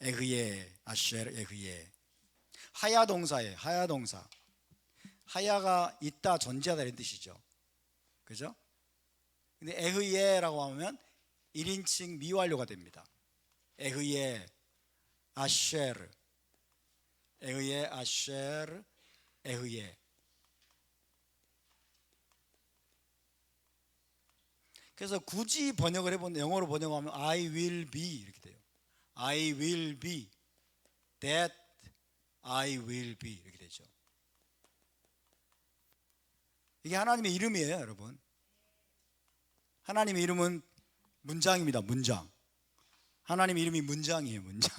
에흐예 아쉐르 에흐예. 하야 동사예요. 하야 동사. 하야가 있다, 존재하다 이런 뜻이죠. 그죠? 근데 에흐예라고 하면 1인칭 미완료가 됩니다. 에흐예 아쉐르 에흐예 아쉐르 에흐예. 그래서 굳이 번역을 해보면, 영어로 번역하면 I will be 이렇게 돼요. I will be that I will be 이렇게 되죠. 이게 하나님의 이름이에요, 여러분. 하나님의 이름은 문장입니다. 문장. 하나님의 이름이 문장이에요. 문장.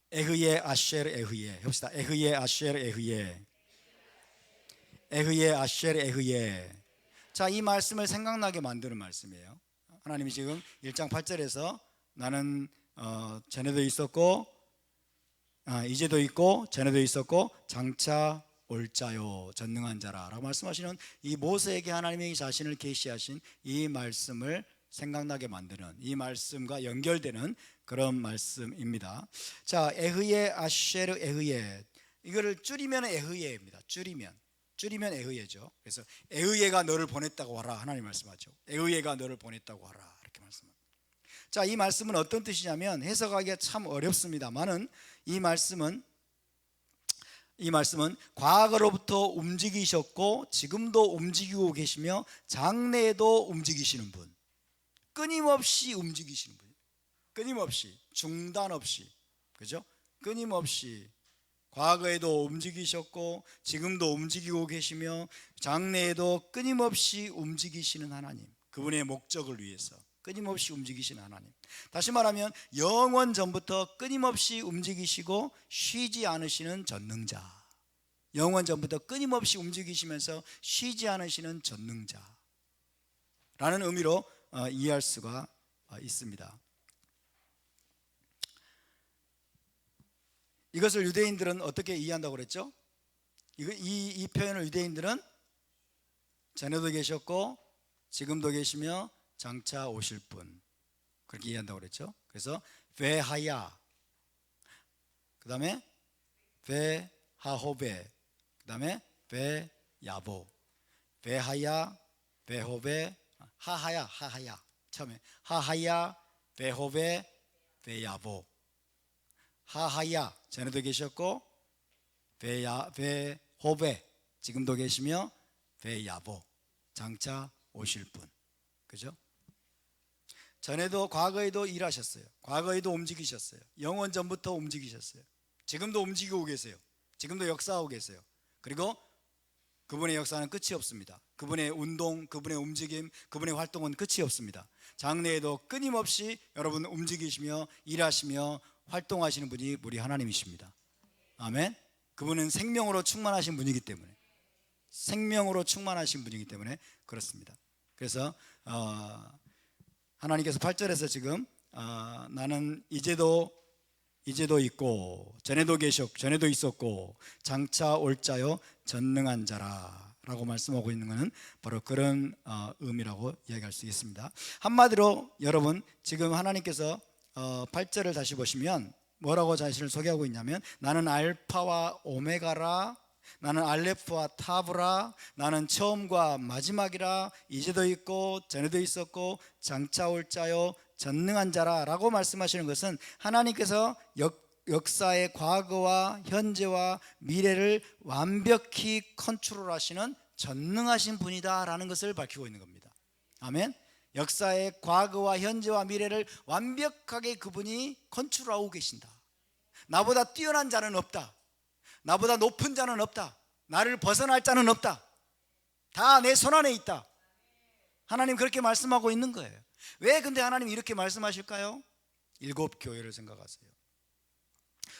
에흐예 아쉐르 에흐예. 해봅시다. 에흐예 아쉐르 에흐예. 에흐예 아쉐르 에흐예. 자, 이 말씀을 생각나게 만드는 말씀이에요. 하나님이 지금 1장 8절에서 나는 전에도 있었고 이제도 있고 전에도 있었고 장차 올 자요 전능한 자라 라고 말씀하시는 이 모세에게 하나님이 자신을 계시하신 이 말씀을 생각나게 만드는, 이 말씀과 연결되는 그런 말씀입니다. 자, 에흐예 아쉐르 에흐예, 이거를 줄이면 에흐예입니다. 줄이면 에흐예죠. 그래서 에흐예가 너를 보냈다고 하라 하나님 말씀하죠. 에흐예가 너를 보냈다고 하라 이렇게 말씀합니다. 자, 이 말씀은 어떤 뜻이냐면 해석하기가 참 어렵습니다만은 이 말씀은 과거로부터 움직이셨고 지금도 움직이고 계시며 장래에도 움직이시는 분, 끊임없이 움직이시는 분, 끊임없이 중단 없이, 그죠? 끊임없이 과거에도 움직이셨고 지금도 움직이고 계시며 장래에도 끊임없이 움직이시는 하나님, 그분의 목적을 위해서 끊임없이 움직이시는 하나님. 다시 말하면 영원 전부터 끊임없이 움직이시고 쉬지 않으시는 전능자, 영원 전부터 끊임없이 움직이시면서 쉬지 않으시는 전능자라는 의미로 이해할 수가 있습니다. 이것을 유대인들은 어떻게 이해한다고 그랬죠? 이 표현을 유대인들은 전에도 계셨고 지금도 계시며 장차 오실 분, 그렇게 이해한다고 그랬죠. 그래서 베하야, 그 다음에 베하호베, 그 다음에 베야보. 베하야, 베호베, 하하야. 처음에 하하야, 베호베, 베야보. 하하야 전에도 계셨고 베호베 지금도 계시며 베야보 장차 오실 분, 그죠? 전에도 과거에도 일하셨어요. 과거에도 움직이셨어요. 영원 전부터 움직이셨어요. 지금도 움직이고 계세요. 지금도 역사하고 계세요. 그리고 그분의 역사는 끝이 없습니다. 그분의 운동, 그분의 움직임, 그분의 활동은 끝이 없습니다. 장래에도 끊임없이 여러분 움직이시며 일하시며 활동하시는 분이 우리 하나님이십니다. 아멘. 그분은 생명으로 충만하신 분이기 때문에 생명으로 충만하신 분이기 때문에 그렇습니다. 그래서 하나님께서 8절에서 지금 나는 이제도 있고 전에도 있었고 장차 올 자요 전능한 자라 라고 말씀하고 있는 것은 바로 그런 의미라고 이야기할 수 있습니다. 한마디로 여러분, 지금 하나님께서 8절을 다시 보시면 뭐라고 자신을 소개하고 있냐면, 나는 알파와 오메가라, 나는 알레프와 타브라, 나는 처음과 마지막이라, 이제도 있고 전에도 있었고 장차 올 자요 전능한 자라 라고 말씀하시는 것은 하나님께서 역사의 과거와 현재와 미래를 완벽히 컨트롤하시는 전능하신 분이다 라는 것을 밝히고 있는 겁니다. 아멘. 역사의 과거와 현재와 미래를 완벽하게 그분이 컨트롤하고 계신다. 나보다 뛰어난 자는 없다. 나보다 높은 자는 없다. 나를 벗어날 자는 없다. 다 내 손안에 있다. 하나님 그렇게 말씀하고 있는 거예요. 왜 근데 하나님 이렇게 말씀하실까요? 7 교회를 생각하세요.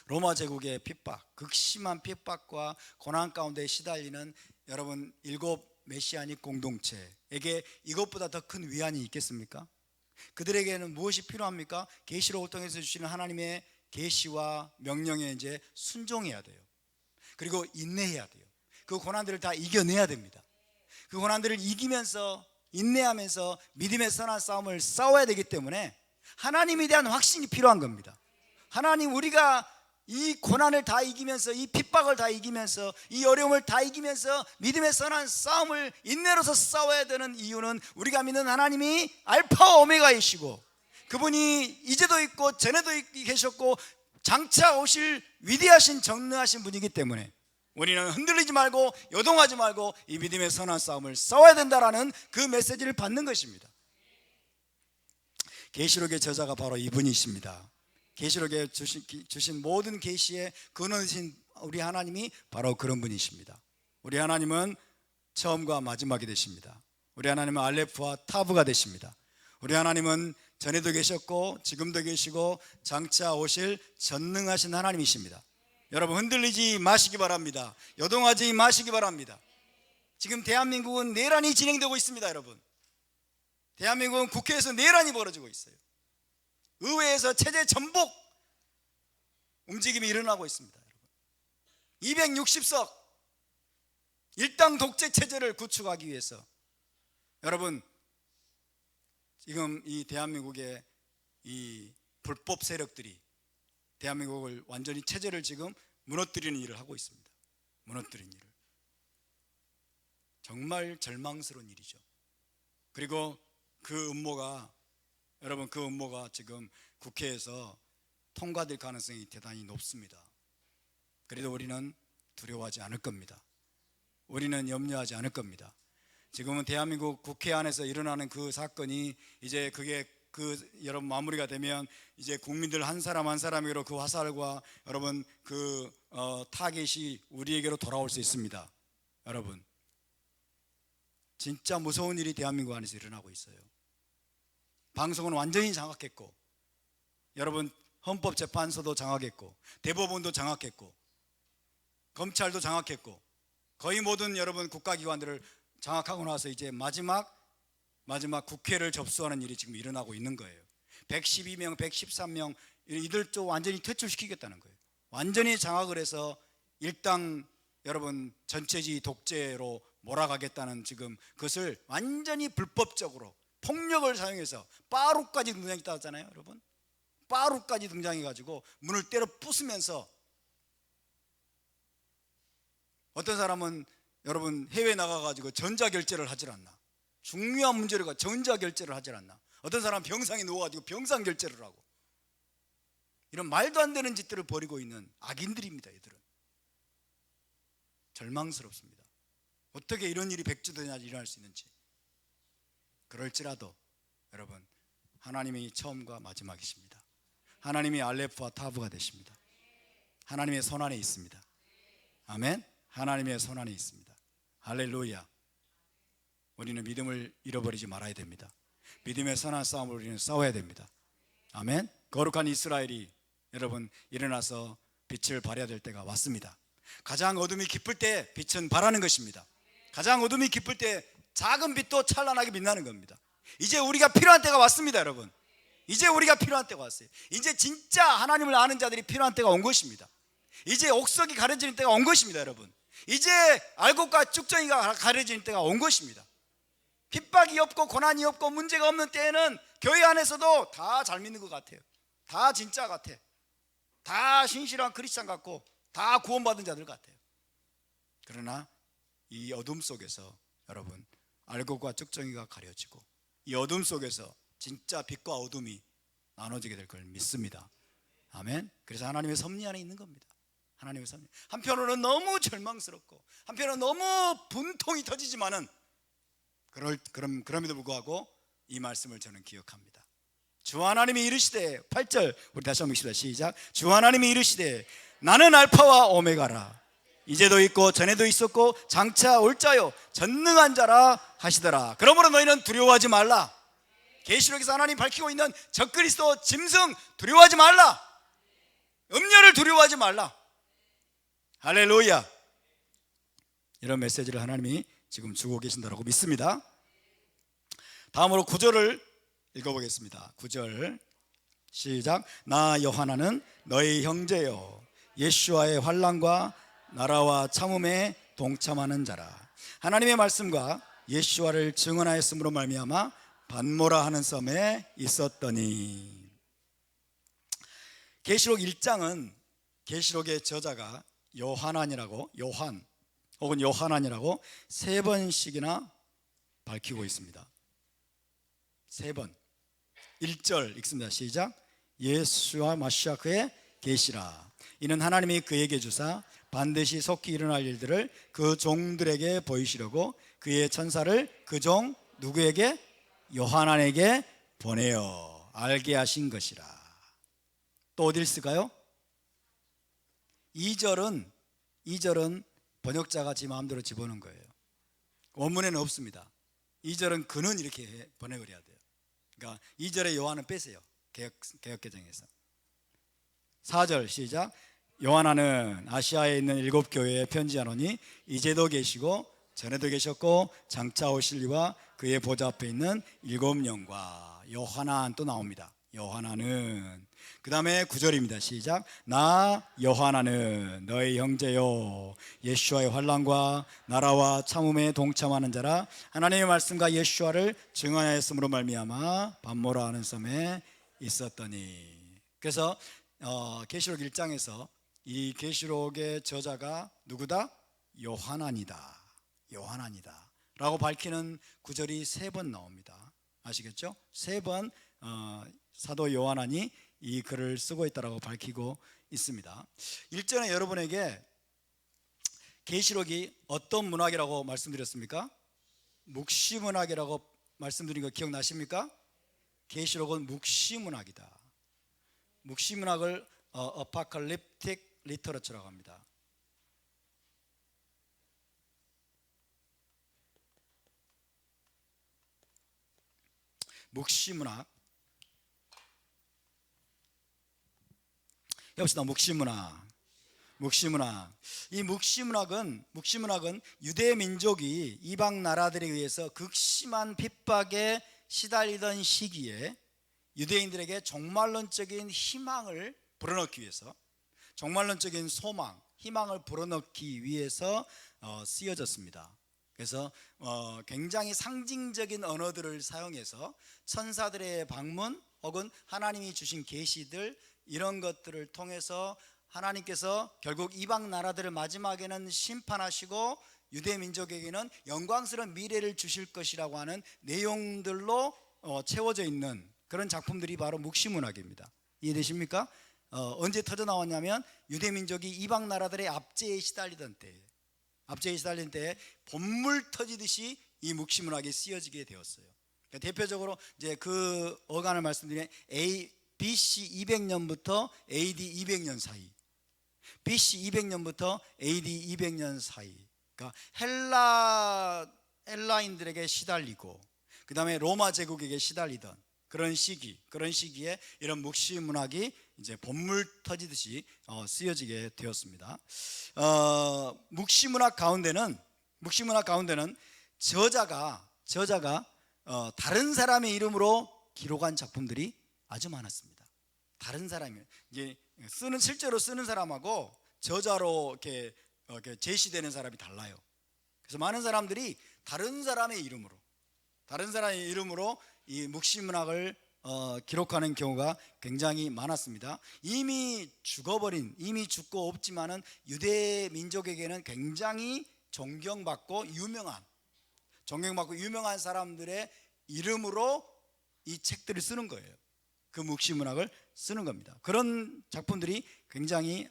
로마 제국의 핍박, 극심한 핍박과 고난 가운데 시달리는 여러분 7 메시아닉 공동체에게 이것보다 더 큰 위안이 있겠습니까? 그들에게는 무엇이 필요합니까? 계시록을 통해서 주시는 하나님의 계시와 명령에 이제 순종해야 돼요. 그리고 인내해야 돼요. 그 고난들을 다 이겨내야 됩니다. 그 고난들을 이기면서 인내하면서 믿음의 선한 싸움을 싸워야 되기 때문에 하나님에 대한 확신이 필요한 겁니다. 하나님, 우리가 이 고난을 다 이기면서, 이 핍박을 다 이기면서, 이 어려움을 다 이기면서 믿음의 선한 싸움을 인내로서 싸워야 되는 이유는 우리가 믿는 하나님이 알파와 오메가이시고 그분이 이제도 있고 전에도 계셨고 장차 오실 위대하신 전능하신 분이기 때문에 우리는 흔들리지 말고 요동하지 말고 이 믿음의 선한 싸움을 싸워야 된다라는 그 메시지를 받는 것입니다. 계시록의 저자가 바로 이분이십니다. 계시록에 주신 모든 계시의 근원이신 우리 하나님이 바로 그런 분이십니다. 우리 하나님은 처음과 마지막이 되십니다. 우리 하나님은 알레프와 타브가 되십니다. 우리 하나님은 전에도 계셨고 지금도 계시고 장차 오실 전능하신 하나님이십니다. 여러분, 흔들리지 마시기 바랍니다. 요동하지 마시기 바랍니다. 지금 대한민국은 내란이 진행되고 있습니다. 여러분, 대한민국은 국회에서 내란이 벌어지고 있어요. 의회에서 체제 전복 움직임이 일어나고 있습니다. 260석 일당 독재 체제를 구축하기 위해서 여러분, 지금 이 대한민국의 이 불법 세력들이 대한민국을 완전히 체제를 지금 무너뜨리는 일을 하고 있습니다. 무너뜨리는 일을. 정말 절망스러운 일이죠. 그리고 그 음모가, 여러분, 그 음모가 지금 국회에서 통과될 가능성이 대단히 높습니다. 그래도 우리는 두려워하지 않을 겁니다. 우리는 염려하지 않을 겁니다. 지금은 대한민국 국회 안에서 일어나는 그 사건이 이제 그게 여러분 마무리가 되면 이제 국민들 한 사람 한 사람에게로 그 화살과 여러분 그 타겟이 우리에게로 돌아올 수 있습니다. 여러분, 진짜 무서운 일이 대한민국 안에서 일어나고 있어요. 방송은 완전히 장악했고, 여러분 헌법재판소도 장악했고, 대법원도 장악했고, 검찰도 장악했고, 거의 모든 여러분 국가기관들을 장악하고 나서 이제 마지막 국회를 접수하는 일이 지금 일어나고 있는 거예요. 112명, 113명 이들 쪽 완전히 퇴출시키겠다는 거예요. 완전히 장악을 해서 일당 여러분 전체주의 독재로 몰아가겠다는 지금 그것을 완전히 불법적으로 폭력을 사용해서 빠루까지 등장했다 하잖아요. 여러분, 빠루까지 등장해가지고 문을 때려 부수면서, 어떤 사람은 여러분 해외 나가가지고 전자결제를 하질 않나, 중요한 문제를 전자결제를 하질 않나, 어떤 사람은 병상에 누워가지고 병상결제를 하고, 이런 말도 안 되는 짓들을 벌이고 있는 악인들입니다. 이들은 절망스럽습니다. 어떻게 이런 일이 백주도냐 일어날 수 있는지. 그럴지라도 여러분, 하나님이 처음과 마지막이십니다. 하나님이 알레프와 타브가 되십니다. 하나님의 손안에 있습니다. 아멘. 하나님의 손안에 있습니다. 할렐루야. 우리는 믿음을 잃어버리지 말아야 됩니다. 믿음의 선한 싸움을 우리는 싸워야 됩니다. 아멘. 거룩한 이스라엘이 여러분 일어나서 빛을 발해야 될 때가 왔습니다. 가장 어둠이 깊을 때 빛은 발하는 것입니다. 가장 어둠이 깊을 때 작은 빛도 찬란하게 빛나는 겁니다. 이제 우리가 필요한 때가 왔습니다, 여러분. 이제 우리가 필요한 때가 왔어요. 이제 진짜 하나님을 아는 자들이 필요한 때가 온 것입니다. 이제 옥석이 가려지는 때가 온 것입니다, 여러분. 이제 알곡과 쭉정이가 가려지는 때가 온 것입니다. 핍박이 없고 고난이 없고 문제가 없는 때에는 교회 안에서도 다 잘 믿는 것 같아요. 다 진짜 같아. 다 신실한 크리스찬 같고 다 구원받은 자들 같아요. 그러나 이 어둠 속에서 여러분, 알곡과 쭉정이가 가려지고 이 어둠 속에서 진짜 빛과 어둠이 나눠지게 될 걸 믿습니다. 아멘. 그래서 하나님의 섭리 안에 있는 겁니다. 하나님의 섭리. 한편으로는 너무 절망스럽고 한편으로는 너무 분통이 터지지만은 그럼에도 불구하고 이 말씀을 저는 기억합니다. 주 하나님이 이르시되, 8절 우리 다시 한번 읽읍시다. 시작. 주 하나님이 이르시되 나는 알파와 오메가라. 이제도 있고 전에도 있었고 장차 올 자요 전능한 자라 하시더라. 그러므로 너희는 두려워하지 말라. 계시록에서 하나님 밝히고 있는 적그리스도 짐승 두려워하지 말라. 음녀를 두려워하지 말라. 할렐루야. 이런 메시지를 하나님이 지금 주고 계신다고 믿습니다. 다음으로 9절을 읽어보겠습니다. 9절 시작. 나 요하나는 너희 형제요 예수와의 환난과 나라와 참음에 동참하는 자라. 하나님의 말씀과 예수와를 증언하였으므로 말미암아 반모라 하는 섬에 있었더니. 계시록 1장은 계시록의 저자가 요한이라고 혹은 요하나니라고 3번씩이나 밝히고 있습니다. 3번. 1절 읽습니다. 시작. 예수와 마시아 그의 계시라. 이는 하나님이 그에게 주사 반드시 속히 일어날 일들을 그 종들에게 보이시려고 그의 천사를 그 종 누구에게? 요한에게 보내어 알게 하신 것이라. 또 어디 있을까요? 2절은 번역자가 지 마음대로 집어넣은 거예요. 원문에는 없습니다. 2절은 그는 이렇게 번역을 해야 돼요. 그러니까 2절에 요한은 빼세요. 개역개정에서. 4절 시작. 요한아는 아시아에 있는 7교회에 편지하노니 이제도 계시고 전에도 계셨고 장차 오실 이와 그의 보좌 앞에 있는 7영과 요한안 또 나옵니다. 요한아는. 그 다음에 9절입니다. 시작. 나 요한아는 너희 형제요 예수와의 환난과 나라와 참음에 동참하는 자라. 하나님의 말씀과 예수와를 증언하였으므로 말미암아 반모라 하는 섬에 있었더니. 그래서 계시록 1장에서 이 계시록의 저자가 누구다? 요한아니다. 요한아니다 라고 밝히는 구절이 3번 나옵니다. 아시겠죠? 3번 사도 요한아니 이 글을 쓰고 있다고 밝히고 있습니다. 일전에 여러분에게 계시록이 어떤 문학이라고 말씀드렸습니까? 묵시문학이라고 말씀드린 거 기억나십니까? 계시록은 묵시문학이다. 묵시문학을 어파칼립틱 리터러처라고 합니다. 묵시문학. 여봅시다. 묵시문학. 이 묵시문학은 유대 민족이 이방 나라들에 의해서 극심한 핍박에 시달리던 시기에 유대인들에게 종말론적인 희망을 불어넣기 위해서, 종말론적인 소망, 희망을 불어넣기 위해서 쓰여졌습니다. 그래서 굉장히 상징적인 언어들을 사용해서 천사들의 방문 혹은 하나님이 주신 계시들, 이런 것들을 통해서 하나님께서 결국 이방 나라들을 마지막에는 심판하시고 유대 민족에게는 영광스러운 미래를 주실 것이라고 하는 내용들로 채워져 있는 그런 작품들이 바로 묵시문학입니다. 이해되십니까? 언제 터져 나왔냐면 유대 민족이 이방 나라들의 압제에 시달리던 때에 본물 터지듯이 이 묵시문학이 쓰여지게 되었어요. 그러니까 대표적으로 이제 그 어간을 말씀드리면 BC 200년부터 AD 200년 사이, BC 200년부터 AD 200년 사이, 그러니까 헬라인들에게 시달리고 그 다음에 로마 제국에게 시달리던 그런 시기에 이런 묵시문학이 이제 본물 터지듯이 쓰여지게 되었습니다. 묵시문학 가운데는 묵시문학 가운데는 저자가 다른 사람의 이름으로 기록한 작품들이 아주 많았습니다. 다른 사람이 이제 실제로 쓰는 사람하고 저자로 이렇게 제시되는 사람이 달라요. 그래서 많은 사람들이 다른 사람의 이름으로 이 묵시문학을 기록하는 경우가 굉장히 많았습니다. 이미 죽고 없지만은 유대 민족에게는 굉장히 존경받고 유명한 사람들의 이름으로 이 책들을 쓰는 거예요. 그 묵시문학을 쓰는 겁니다. 그런 작품들이 굉장히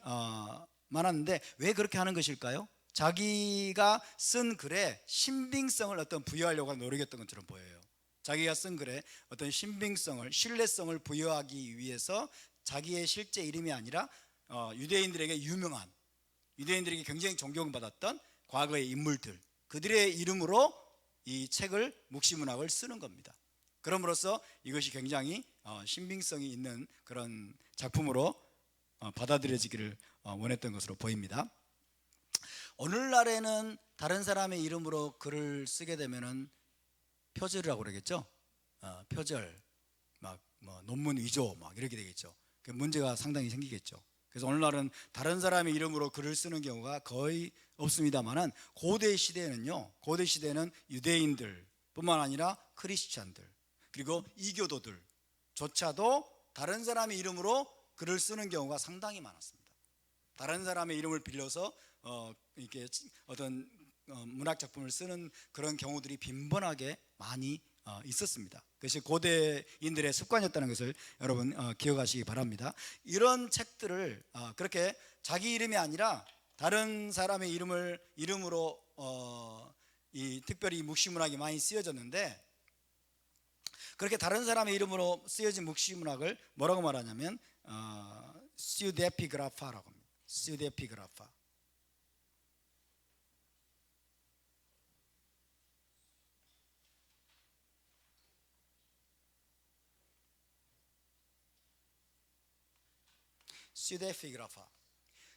많았는데 왜 그렇게 하는 것일까요? 자기가 쓴 글에 신빙성을 부여하려고 노력했던 것처럼 보여요. 자기가 쓴 글에 어떤 신뢰성을 부여하기 위해서 자기의 실제 이름이 아니라 유대인들에게 굉장히 존경받았던 과거의 인물들, 그들의 이름으로 이 책을 묵시문학을 쓰는 겁니다. 그럼으로써 이것이 굉장히 신빙성이 있는 그런 작품으로 받아들여지기를 원했던 것으로 보입니다. 오늘날에는 다른 사람의 이름으로 글을 쓰게 되면은 표절이라고 그러겠죠. 표절, 논문 위조 이렇게 되겠죠. 그 문제가 상당히 생기겠죠. 그래서 오늘날은 다른 사람의 이름으로 글을 쓰는 경우가 거의 없습니다만은 고대 시대는 유대인들뿐만 아니라 크리스찬들 그리고 이교도들조차도 다른 사람의 이름으로 글을 쓰는 경우가 상당히 많았습니다. 다른 사람의 이름을 빌려서 이렇게 어떤 문학 작품을 쓰는 그런 경우들이 빈번하게 많이 있었습니다. 그것이 고대인들의 습관이었다는 것을 여러분 기억하시기 바랍니다. 이런 책들을 그렇게 자기 이름이 아니라 다른 사람의 이름으로 특별히 묵시문학이 많이 쓰여졌는데, 그렇게 다른 사람의 이름으로 쓰여진 묵시문학을 뭐라고 말하냐면 스유데피그라파라고 합니다. 스유데피그라파.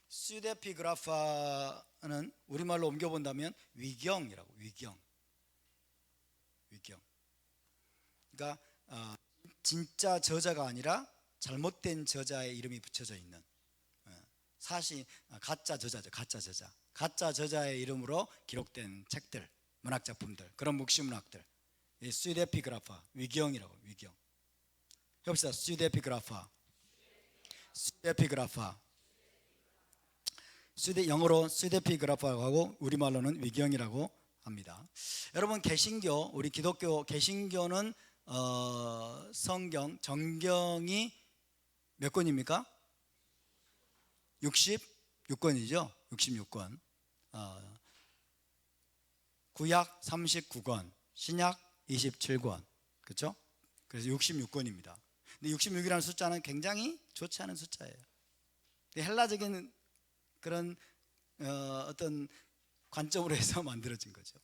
스유데피그라파는 우리말로 옮겨본다면 위경이라고. 위경. 그러니까 진짜 저자가 아니라 잘못된 저자의 이름이 붙여져 있는 가짜 저자의 이름으로 기록된 책들, 문학 작품들, 그런 묵시문학들, 스유데피그라파, 위경이라고. 위경. 해봅시다. 스유데피그라파. 영어로 스유데피그라파라고 하고 우리말로는 위경이라고 합니다. 여러분, 우리 기독교 개신교는 정경이 몇 권입니까? 66권이죠. 66권. 구약 39권, 신약 27권. 그렇죠? 그래서 66권입니다. 근데 66이라는 숫자는 굉장히 좋지 않은 숫자예요. 헬라적인 그런 어떤 관점으로 해서 만들어진 거죠.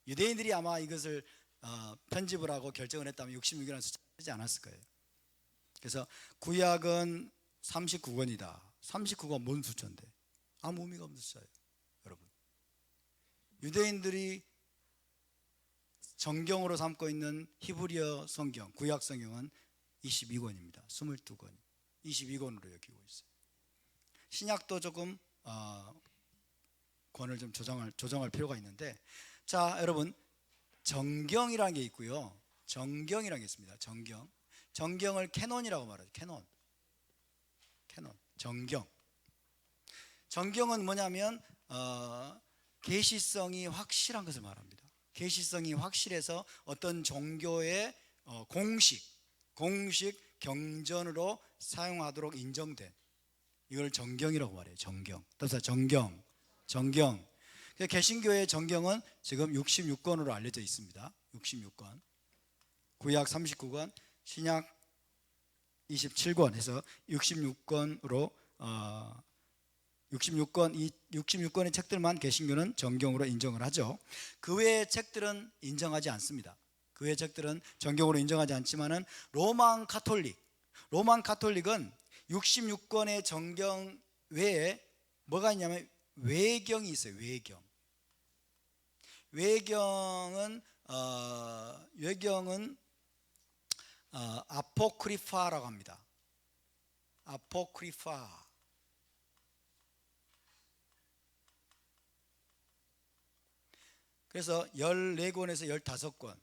유대인들이 아마 이것을 편집을 하고 결정을 했다면 66이라는 숫자를 쓰지 않았을 거예요. 그래서 구약은 39권이다. 39권 뭔 숫자인데? 아무 의미가 없는 숫자예요, 여러분. 유대인들이 정경으로 삼고 있는 히브리어 성경, 구약 성경은 22권입니다. 22권. 22권으로 여기고 있어요. 신약도 조금 권을 좀 조정할 필요가 있는데, 자, 여러분, 정경이라는 게 있고요. 정경이라는 게 있습니다. 정경을 캐논이라고 말하죠. 정경은 뭐냐면 계시성이 확실한 것을 말합니다. 계시성이 확실해서 어떤 종교의 공식 경전으로 사용하도록 인정된, 이걸 정경이라고 말해요. 정경. 개신교의 정경은 지금 66권으로 알려져 있습니다. 66권. 구약 39권, 신약 27권 해서 66권으로 66권의 책들만 개신교는 정경으로 인정을 하죠. 그 외의 책들은 인정하지 않습니다. 그 외의 책들은 정경으로 인정하지 않지만은 로만 카톨릭은 66권의 정경 외에 뭐가 있냐면 외경이 있어요. 외경은 아포크리파라고 합니다. 아포크리파. 그래서 14권에서 15권,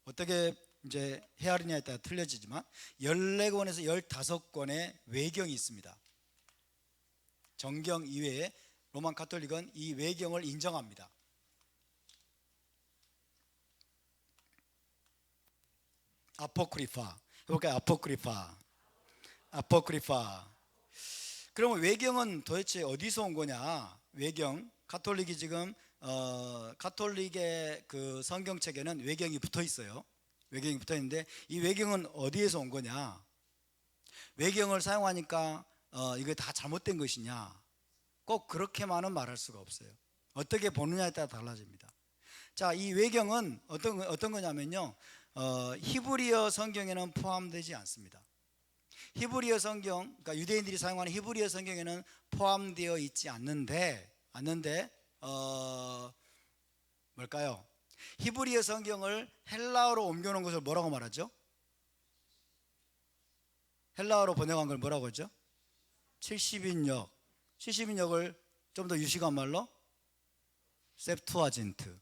어떻게 이제 헤아리냐에 따라 틀려지지만 14권에서 15권의 외경이 있습니다. 정경 이외에 로만 가톨릭은 이 외경을 인정합니다. 아포크리파 해볼까요? 아포크리파. 그러면 외경은 도대체 어디서 온 거냐? 외경, 가톨릭이 지금 가톨릭의 그 성경책에는 외경이 붙어 있어요. 외경이 붙어 있는데 이 외경은 어디에서 온 거냐? 외경을 사용하니까 이거 다 잘못된 것이냐? 꼭 그렇게만은 말할 수가 없어요. 어떻게 보느냐에 따라 달라집니다. 자, 이 외경은 어떤 거냐면요, 히브리어 성경에는 포함되지 않습니다. 히브리어 성경, 그러니까 유대인들이 사용하는 히브리어 성경에는 포함되어 있지 않는데 뭘까요? 히브리어 성경을 헬라어로 옮겨놓은 것을 뭐라고 말하죠? 헬라어로 번역한 걸 뭐라고 하죠? 70인역. 70인역을 좀 더 유식한 말로 셉투아진트.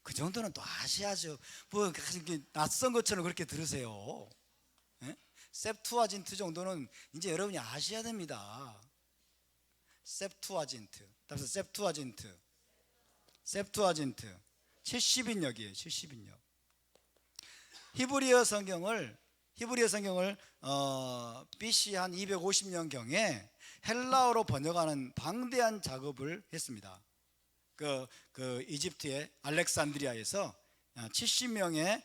그 정도는 또 아셔야죠. 뭐 낯선 것처럼 그렇게 들으세요. 예? 셉투아진트 정도는 이제 여러분이 아셔야 됩니다. 셉투아진트. 따라서 셉투아진트. 70인역이에요. 70인역. 히브리어 성경을 BC 한 250년경에 헬라어로 번역하는 방대한 작업을 했습니다. 그 이집트의 알렉산드리아에서 70명의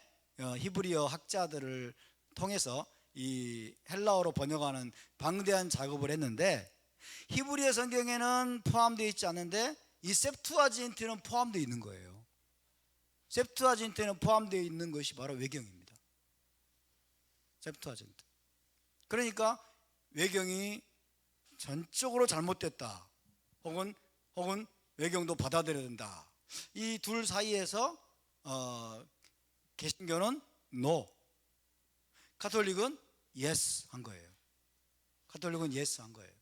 히브리어 학자들을 통해서 이 헬라어로 번역하는 방대한 작업을 했는데, 히브리어 성경에는 포함되어 있지 않는데 이 셉투아진트는 포함되어 있는 거예요. 셉투아진트는 포함되어 있는 것이 바로 외경입니다. 셉투아진트. 그러니까 외경이 전적으로 잘못됐다, 혹은 외경도 받아들여야 된다, 이 둘 사이에서 개신교는 NO, 가톨릭은 YES 한 거예요. 가톨릭은 YES 한 거예요.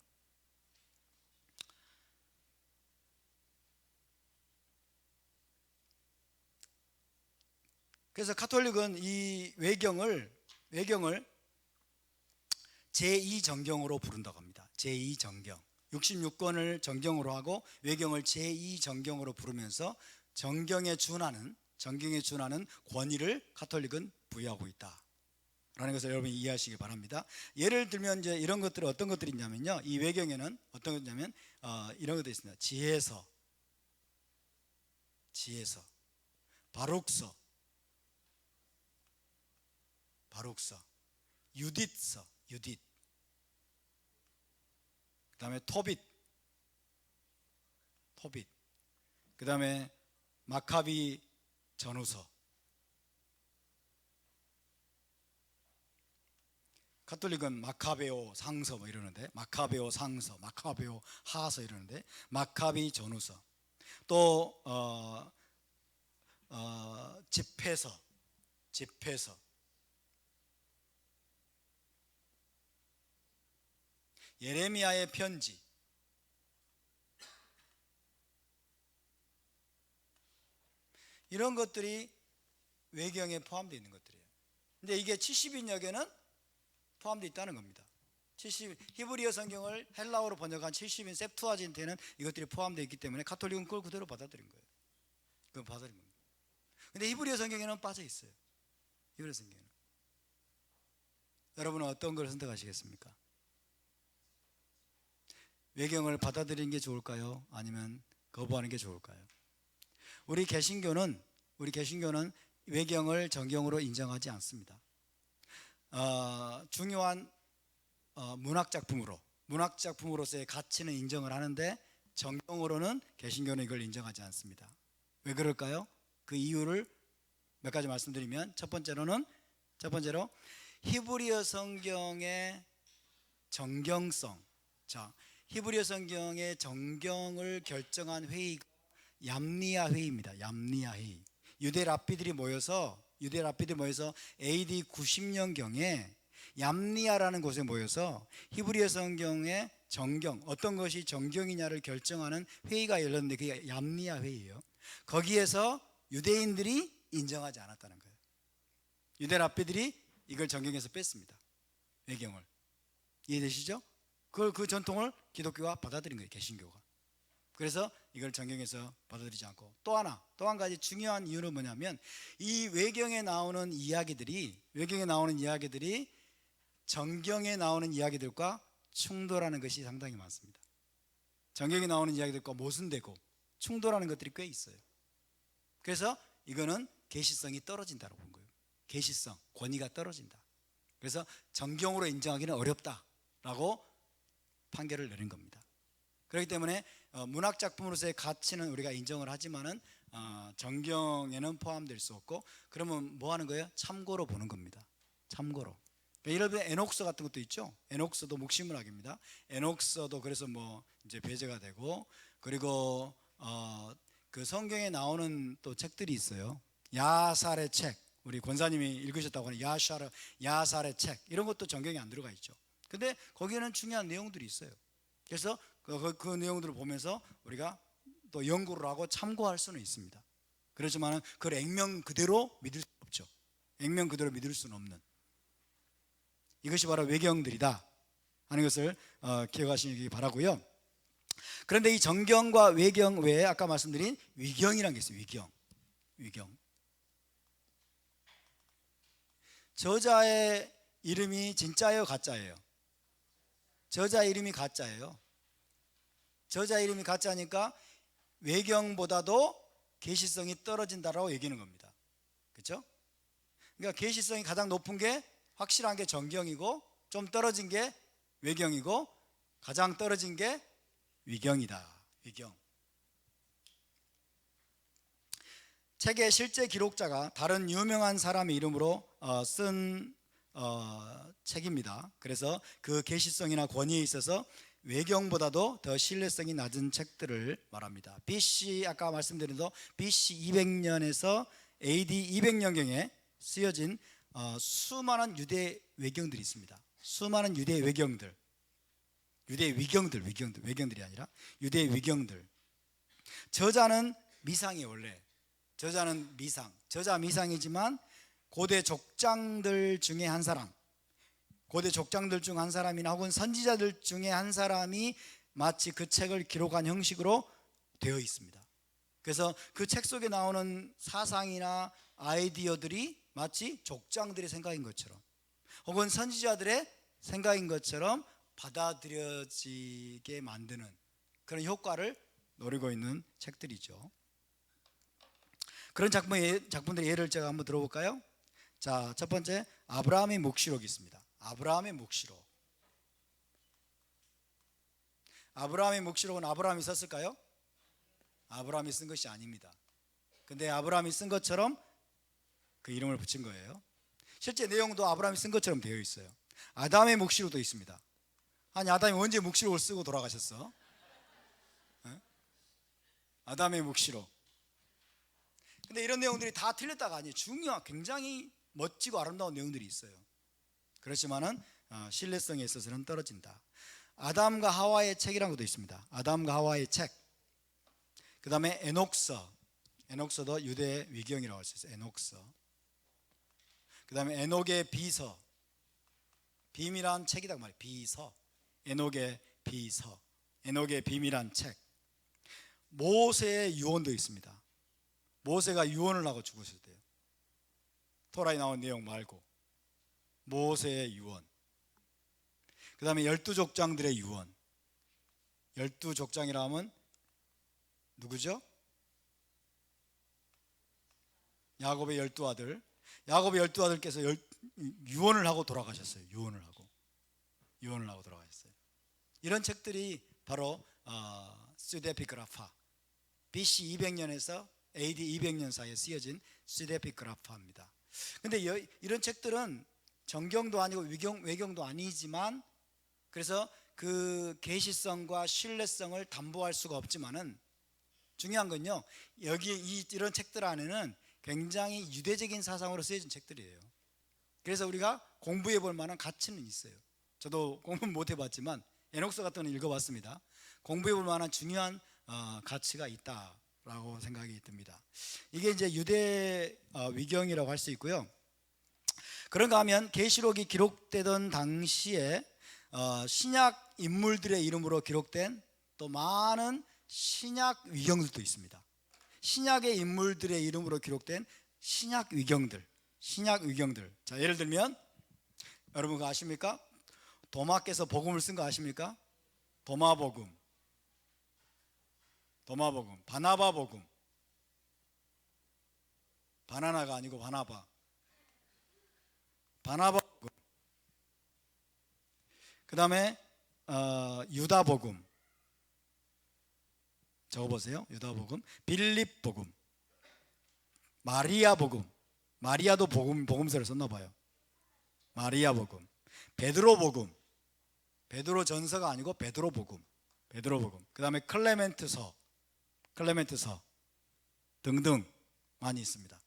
그래서 가톨릭은 이 외경을 제2정경으로 부른다고 합니다. 제2정경. 66권을 정경으로 하고 외경을 제2정경으로 부르면서 정경에 준하는 권위를 가톨릭은 부여하고 있다라는 것을 여러분이 이해하시기 바랍니다. 예를 들면 이제 이런 것들은 어떤 것들이 있냐면요, 이 외경에는 어떤 것이냐면 이런 것들이 있습니다. 지혜서, 바룩서, 유딧서, 그 다음에 토빗, 그 다음에 마카비 전후서. 가톨릭은 마카베오 상서 뭐 이러는데, 마카베오 상서, 마카베오 하서 이러는데, 마카비 전후서. 또 집회서, 예레미야의 편지, 이런 것들이 외경에 포함되어 있는 것들이에요. 근데 이게 70인역에는 포함되어 있다는 겁니다. 히브리어 성경을 헬라어로 번역한 70인 셉투아진트에는 이것들이 포함되어 있기 때문에 가톨릭은 그걸 그대로 받아들인 거예요. 그건 받아들인 겁니다. 근데 히브리어 성경에는 빠져 있어요. 히브리어 성경에는. 여러분은 어떤 걸 선택하시겠습니까? 외경을 받아들이는 게 좋을까요? 아니면 거부하는 게 좋을까요? 우리 개신교는 외경을 정경으로 인정하지 않습니다. 중요한 문학작품으로서의 가치는 인정을 하는데 정경으로는 개신교는 이걸 인정하지 않습니다. 왜 그럴까요? 그 이유를 몇 가지 말씀드리면, 첫 번째로 히브리어 성경의 정경성. 자, 히브리어 성경의 정경을 결정한 회의가 얌니아 회의입니다. 얌니아 회의. 유대 랍비들이 모여서 AD 90년경에 얌니아라는 곳에 모여서 히브리어 성경의 정경, 어떤 것이 정경이냐를 결정하는 회의가 열렸는데 그게 얌니아 회의예요. 거기에서 유대인들이 인정하지 않았다는 거예요. 유대 랍비들이 이걸 정경에서 뺐습니다. 외경을. 이해되시죠? 그 전통을 기독교가 받아들인 거예요. 개신교가. 그래서 이걸 정경에서 받아들이지 않고, 또 한 가지 중요한 이유는 뭐냐면, 이 외경에 나오는 이야기들이 정경에 나오는 이야기들과 충돌하는 것이 상당히 많습니다. 정경에 나오는 이야기들과 모순되고 충돌하는 것들이 꽤 있어요. 그래서 이거는 계시성이 떨어진다고 본 거예요. 계시성, 권위가 떨어진다. 그래서 정경으로 인정하기는 어렵다라고 판결을 내린 겁니다. 그렇기 때문에 문학 작품으로서의 가치는 우리가 인정을 하지만은 정경에는 포함될 수 없고, 그러면 뭐 하는 거예요? 참고로 보는 겁니다. 참고로. 예를 들어 에녹서 같은 것도 있죠. 에녹서도 묵시문학입니다. 에녹서도 그래서 뭐 이제 배제가 되고, 그리고 그 성경에 나오는 또 책들이 있어요. 야살의 책, 우리 권사님이 읽으셨다고 하는 야살의 책, 이런 것도 정경에 안 들어가 있죠. 근데 거기에는 중요한 내용들이 있어요. 그래서 그 내용들을 보면서 우리가 또 연구를 하고 참고할 수는 있습니다. 그렇지만 그걸 액면 그대로 믿을 수 없죠. 액면 그대로 믿을 수는 없는, 이것이 바로 외경들이다 하는 것을 기억하시기 바라고요. 그런데 이 정경과 외경 외에 아까 말씀드린 위경이라는 게 있어요. 위경. 저자의 이름이 진짜예요, 가짜예요? 저자 이름이 가짜예요. 저자 이름이 가짜니까 외경보다도 계시성이 떨어진다라고 얘기하는 겁니다. 그렇죠? 그러니까 계시성이 가장 높은 게, 확실한 게 정경이고, 좀 떨어진 게 외경이고, 가장 떨어진 게 위경이다. 위경. 책의 실제 기록자가 다른 유명한 사람의 이름으로 쓴 책입니다. 그래서 그 계시성이나 권위에 있어서 외경보다도 더 신뢰성이 낮은 책들을 말합니다. BC, 아까 말씀드린 대로 BC 200년에서 AD 200년경에 쓰여진 수많은 유대 외경들이 있습니다. 수많은 유대 외경들, 외경들이 아니라 유대 위경들. 저자는 미상이에요. 원래 저자는 저자 미상이지만 고대 족장들 중에 한 사람, 고대 족장들 중 한 사람이나 혹은 선지자들 중에 한 사람이 마치 그 책을 기록한 형식으로 되어 있습니다. 그래서 그 책 속에 나오는 사상이나 아이디어들이 마치 족장들의 생각인 것처럼, 혹은 선지자들의 생각인 것처럼 받아들여지게 만드는 그런 효과를 노리고 있는 책들이죠. 그런 작품들의 예를 제가 한번 들어볼까요? 자, 첫 번째, 아브라함의 묵시록이 있습니다. 아브라함의 묵시록은 아브라함이 썼을까요? 아브라함이 쓴 것이 아닙니다. 근데 아브라함이 쓴 것처럼 그 이름을 붙인 거예요. 실제 내용도 아브라함이 쓴 것처럼 되어 있어요. 아담의 묵시록도 있습니다. 아니, 아담이 언제 묵시록을 쓰고 돌아가셨어? 아담의 묵시록. 근데 이런 내용들이 다 틀렸다가 아니에요. 굉장히 멋지고 아름다운 내용들이 있어요. 그렇지만은 신뢰성에 있어서는 떨어진다. 아담과 하와의 책이라는 것도 있습니다. 아담과 하와의 책. 그 다음에 에녹서도 유대 위경이라고 할 수 있어요. 에녹서. 그 다음에 에녹의 비서, 비밀한 책이다 그 말이에요. 비서, 에녹의 비서, 에녹의 비밀한 책. 모세의 유언도 있습니다. 모세가 유언을 하고 죽으실 때요. 토라에 나온 내용 말고 모세의 유언. 그 다음에 12족장들의 유언. 12족장이라 하면 누구죠? 야곱의 12아들. 야곱의 12아들께서 유언을 하고 돌아가셨어요. 유언을 하고 돌아가셨어요. 이런 책들이 바로 스데피그라파, BC 200년에서 AD 200년 사이에 쓰여진 스데피그라파입니다. 근데 이런 책들은 정경도 아니고 외경도 아니지만, 그래서 그 계시성과 신뢰성을 담보할 수가 없지만은 중요한 건요, 여기 이런 책들 안에는 굉장히 유대적인 사상으로 쓰여진 책들이에요. 그래서 우리가 공부해 볼 만한 가치는 있어요. 저도 공부 못 해봤지만 에녹서 같은 거 읽어봤습니다. 공부해 볼 만한 중요한 가치가 있다라고 생각이 듭니다. 이게 이제 유대 위경이라고 할 수 있고요. 그런가 하면 계시록이 기록되던 당시에 신약 인물들의 이름으로 기록된 또 많은 신약 위경들도 있습니다. 신약의 인물들의 이름으로 기록된 신약 위경들. 자, 예를 들면 여러분 그거 아십니까? 도마께서 복음을 쓴 거 아십니까? 도마복음, 바나바 복음. 바나나가 아니고 바나바 복음. 그 다음에 유다 복음. 적어보세요. 유다 복음, 빌립 복음, 마리아 복음. 마리아도 복음서를 썼나 봐요. 마리아 복음, 베드로 복음. 베드로 전서가 아니고 베드로 복음. 그 다음에 클레멘트서 등등 많이 있습니다.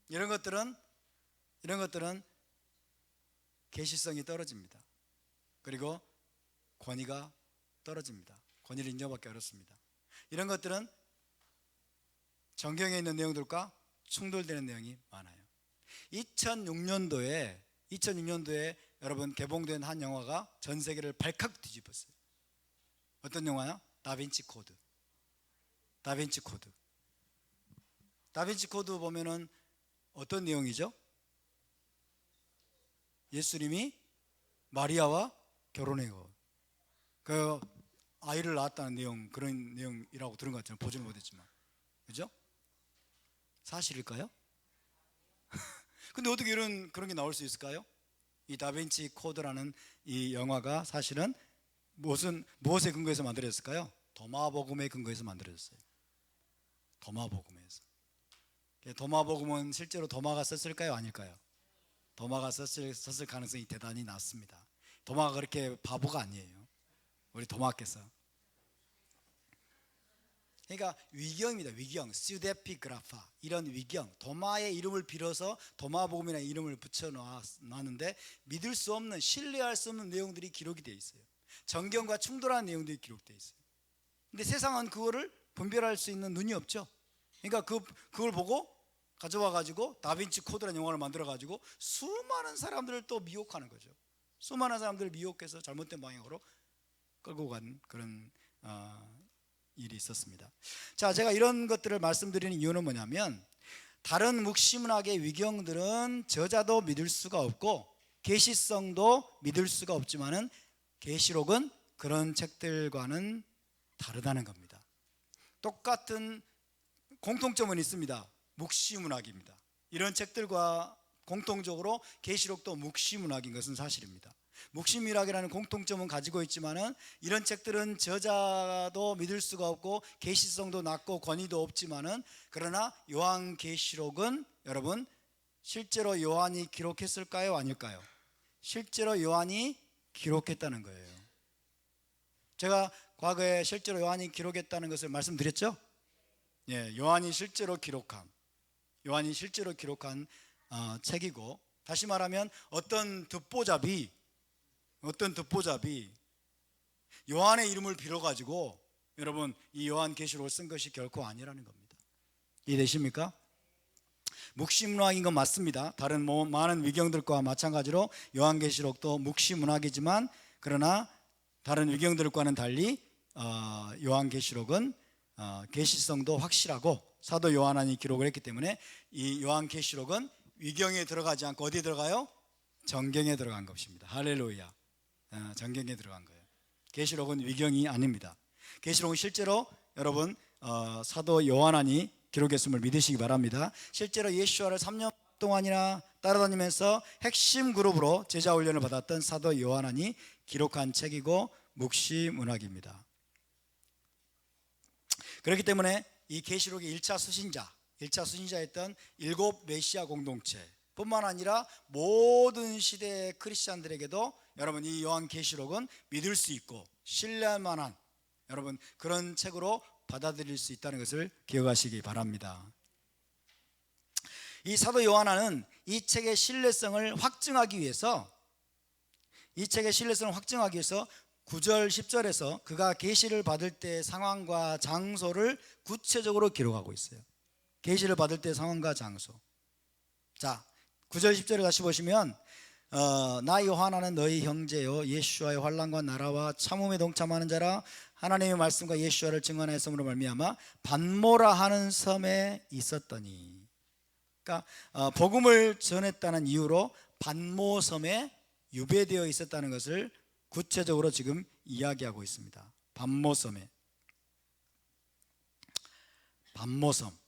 이런 것들은 계시성이 떨어집니다. 그리고 권위가 떨어집니다. 권위를 인정받기 어렵습니다. 이런 것들은 성경에 있는 내용들과 충돌되는 내용이 많아요. 2006년도에 여러분 개봉된 한 영화가 전 세계를 발칵 뒤집었어요. 어떤 영화야? 다빈치 코드. 다빈치 코드 보면은 어떤 내용이죠? 예수님이 마리아와 결혼해요. 그 아이를 낳았다는 내용, 그런 내용이라고 들은 것 같아요. 보지는 못했지만, 그죠? 사실일까요? 근데 어떻게 그런 게 나올 수 있을까요? 이 다빈치 코드라는 이 영화가 사실은 무엇에 근거해서 만들어졌을까요? 도마복음에 근거해서 만들어졌어요. 도마복음은 실제로 도마가 썼을까요? 아닐까요? 도마가 썼을 가능성이 대단히 낮습니다. 도마가 그렇게 바보가 아니에요. 우리 도마께서. 그러니까 위경입니다. 위경, 스데피그라파, 이런 위경, 도마의 이름을 빌어서 도마복음이라는 이름을 붙여놨는데 믿을 수 없는, 신뢰할 수 없는 내용들이 기록이 되어 있어요. 정경과 충돌하는 내용들이 기록되어 있어요. 근데 세상은 그거를 분별할 수 있는 눈이 없죠. 그러니까 그걸 보고 가져와 가지고 다빈치 코드라는 영화를 만들어 가지고 수많은 사람들을 또 미혹하는 거죠. 수많은 사람들을 미혹해서 잘못된 방향으로 끌고 간 그런 일이 있었습니다. 자, 제가 이런 것들을 말씀드리는 이유는 뭐냐면, 다른 묵시문학의 위경들은 저자도 믿을 수가 없고 계시성도 믿을 수가 없지만은 계시록은 그런 책들과는 다르다는 겁니다. 똑같은 공통점은 있습니다. 묵시문학입니다. 이런 책들과 공통적으로 계시록도 묵시문학인 것은 사실입니다. 묵시문학이라는 공통점은 가지고 있지만은 이런 책들은 저자도 믿을 수가 없고 계시성도 낮고 권위도 없지만은, 그러나 요한계시록은 여러분 실제로 요한이 기록했을까요? 아닐까요? 실제로 요한이 기록했다는 거예요. 제가 과거에 실제로 요한이 기록했다는 것을 말씀드렸죠? 예, 요한이 실제로 기록한 책이고, 다시 말하면 어떤 듣보잡이 요한의 이름을 빌어가지고 여러분 이 요한계시록을 쓴 것이 결코 아니라는 겁니다. 이해되십니까? 묵시문학인 건 맞습니다. 다른 많은 위경들과 마찬가지로 요한계시록도 묵시문학이지만, 그러나 다른 위경들과는 달리 요한계시록은 계시성도 확실하고 사도 요한이 기록을 했기 때문에 이 요한계시록은 위경에 들어가지 않고 어디에 들어가요? 정경에 들어간 것입니다. 할렐루야. 정경에 들어간 거예요. 계시록은 위경이 아닙니다. 계시록은 실제로 여러분 사도 요한이 기록했음을 믿으시기 바랍니다. 실제로 예수와를 3년 동안이나 따라다니면서 핵심 그룹으로 제자 훈련을 받았던 사도 요한이 기록한 책이고 묵시문학입니다. 그렇기 때문에 이 계시록의 1차 수신자였던 7 메시아 공동체 뿐만 아니라 모든 시대의 크리스찬들에게도 여러분 이 요한계시록은 믿을 수 있고 신뢰할 만한 여러분 그런 책으로 받아들일 수 있다는 것을 기억하시기 바랍니다. 이 사도 요한은 이 책의 신뢰성을 확증하기 위해서 9절 10절에서 그가 계시를 받을 때 상황과 장소를 구체적으로 기록하고 있어요. 계시를 받을 때 상황과 장소. 자, 9절 10절을 다시 보시면 나 요한나는 너희 형제요 예수와의 환난과 나라와 참음에 동참하는 자라 하나님의 말씀과 예수와를 증언하였으므로 말미암아 반모라 하는 섬에 있었더니. 그러니까 복음을 전했다는 이유로 반모섬에 유배되어 있었다는 것을 구체적으로 지금 이야기하고 있습니다. 반모섬에. 반모섬.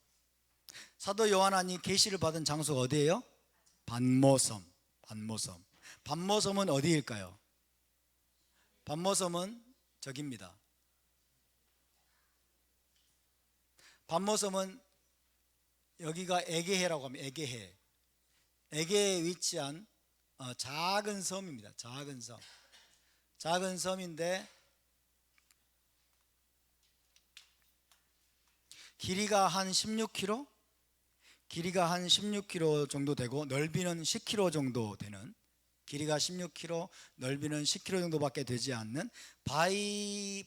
사도 요한이 계시를 받은 장소가 어디예요? 반모섬. 반모섬은 어디일까요? 반모섬은 저기입니다. 반모섬은 여기가 에게해라고 합니다. 에게해에 위치한 작은 섬입니다. 작은 섬인데 길이가 한 16km? 길이가 한 16km 정도 되고 넓이는 10km 정도 되는, 길이가 16km, 넓이는 10km 정도밖에 되지 않는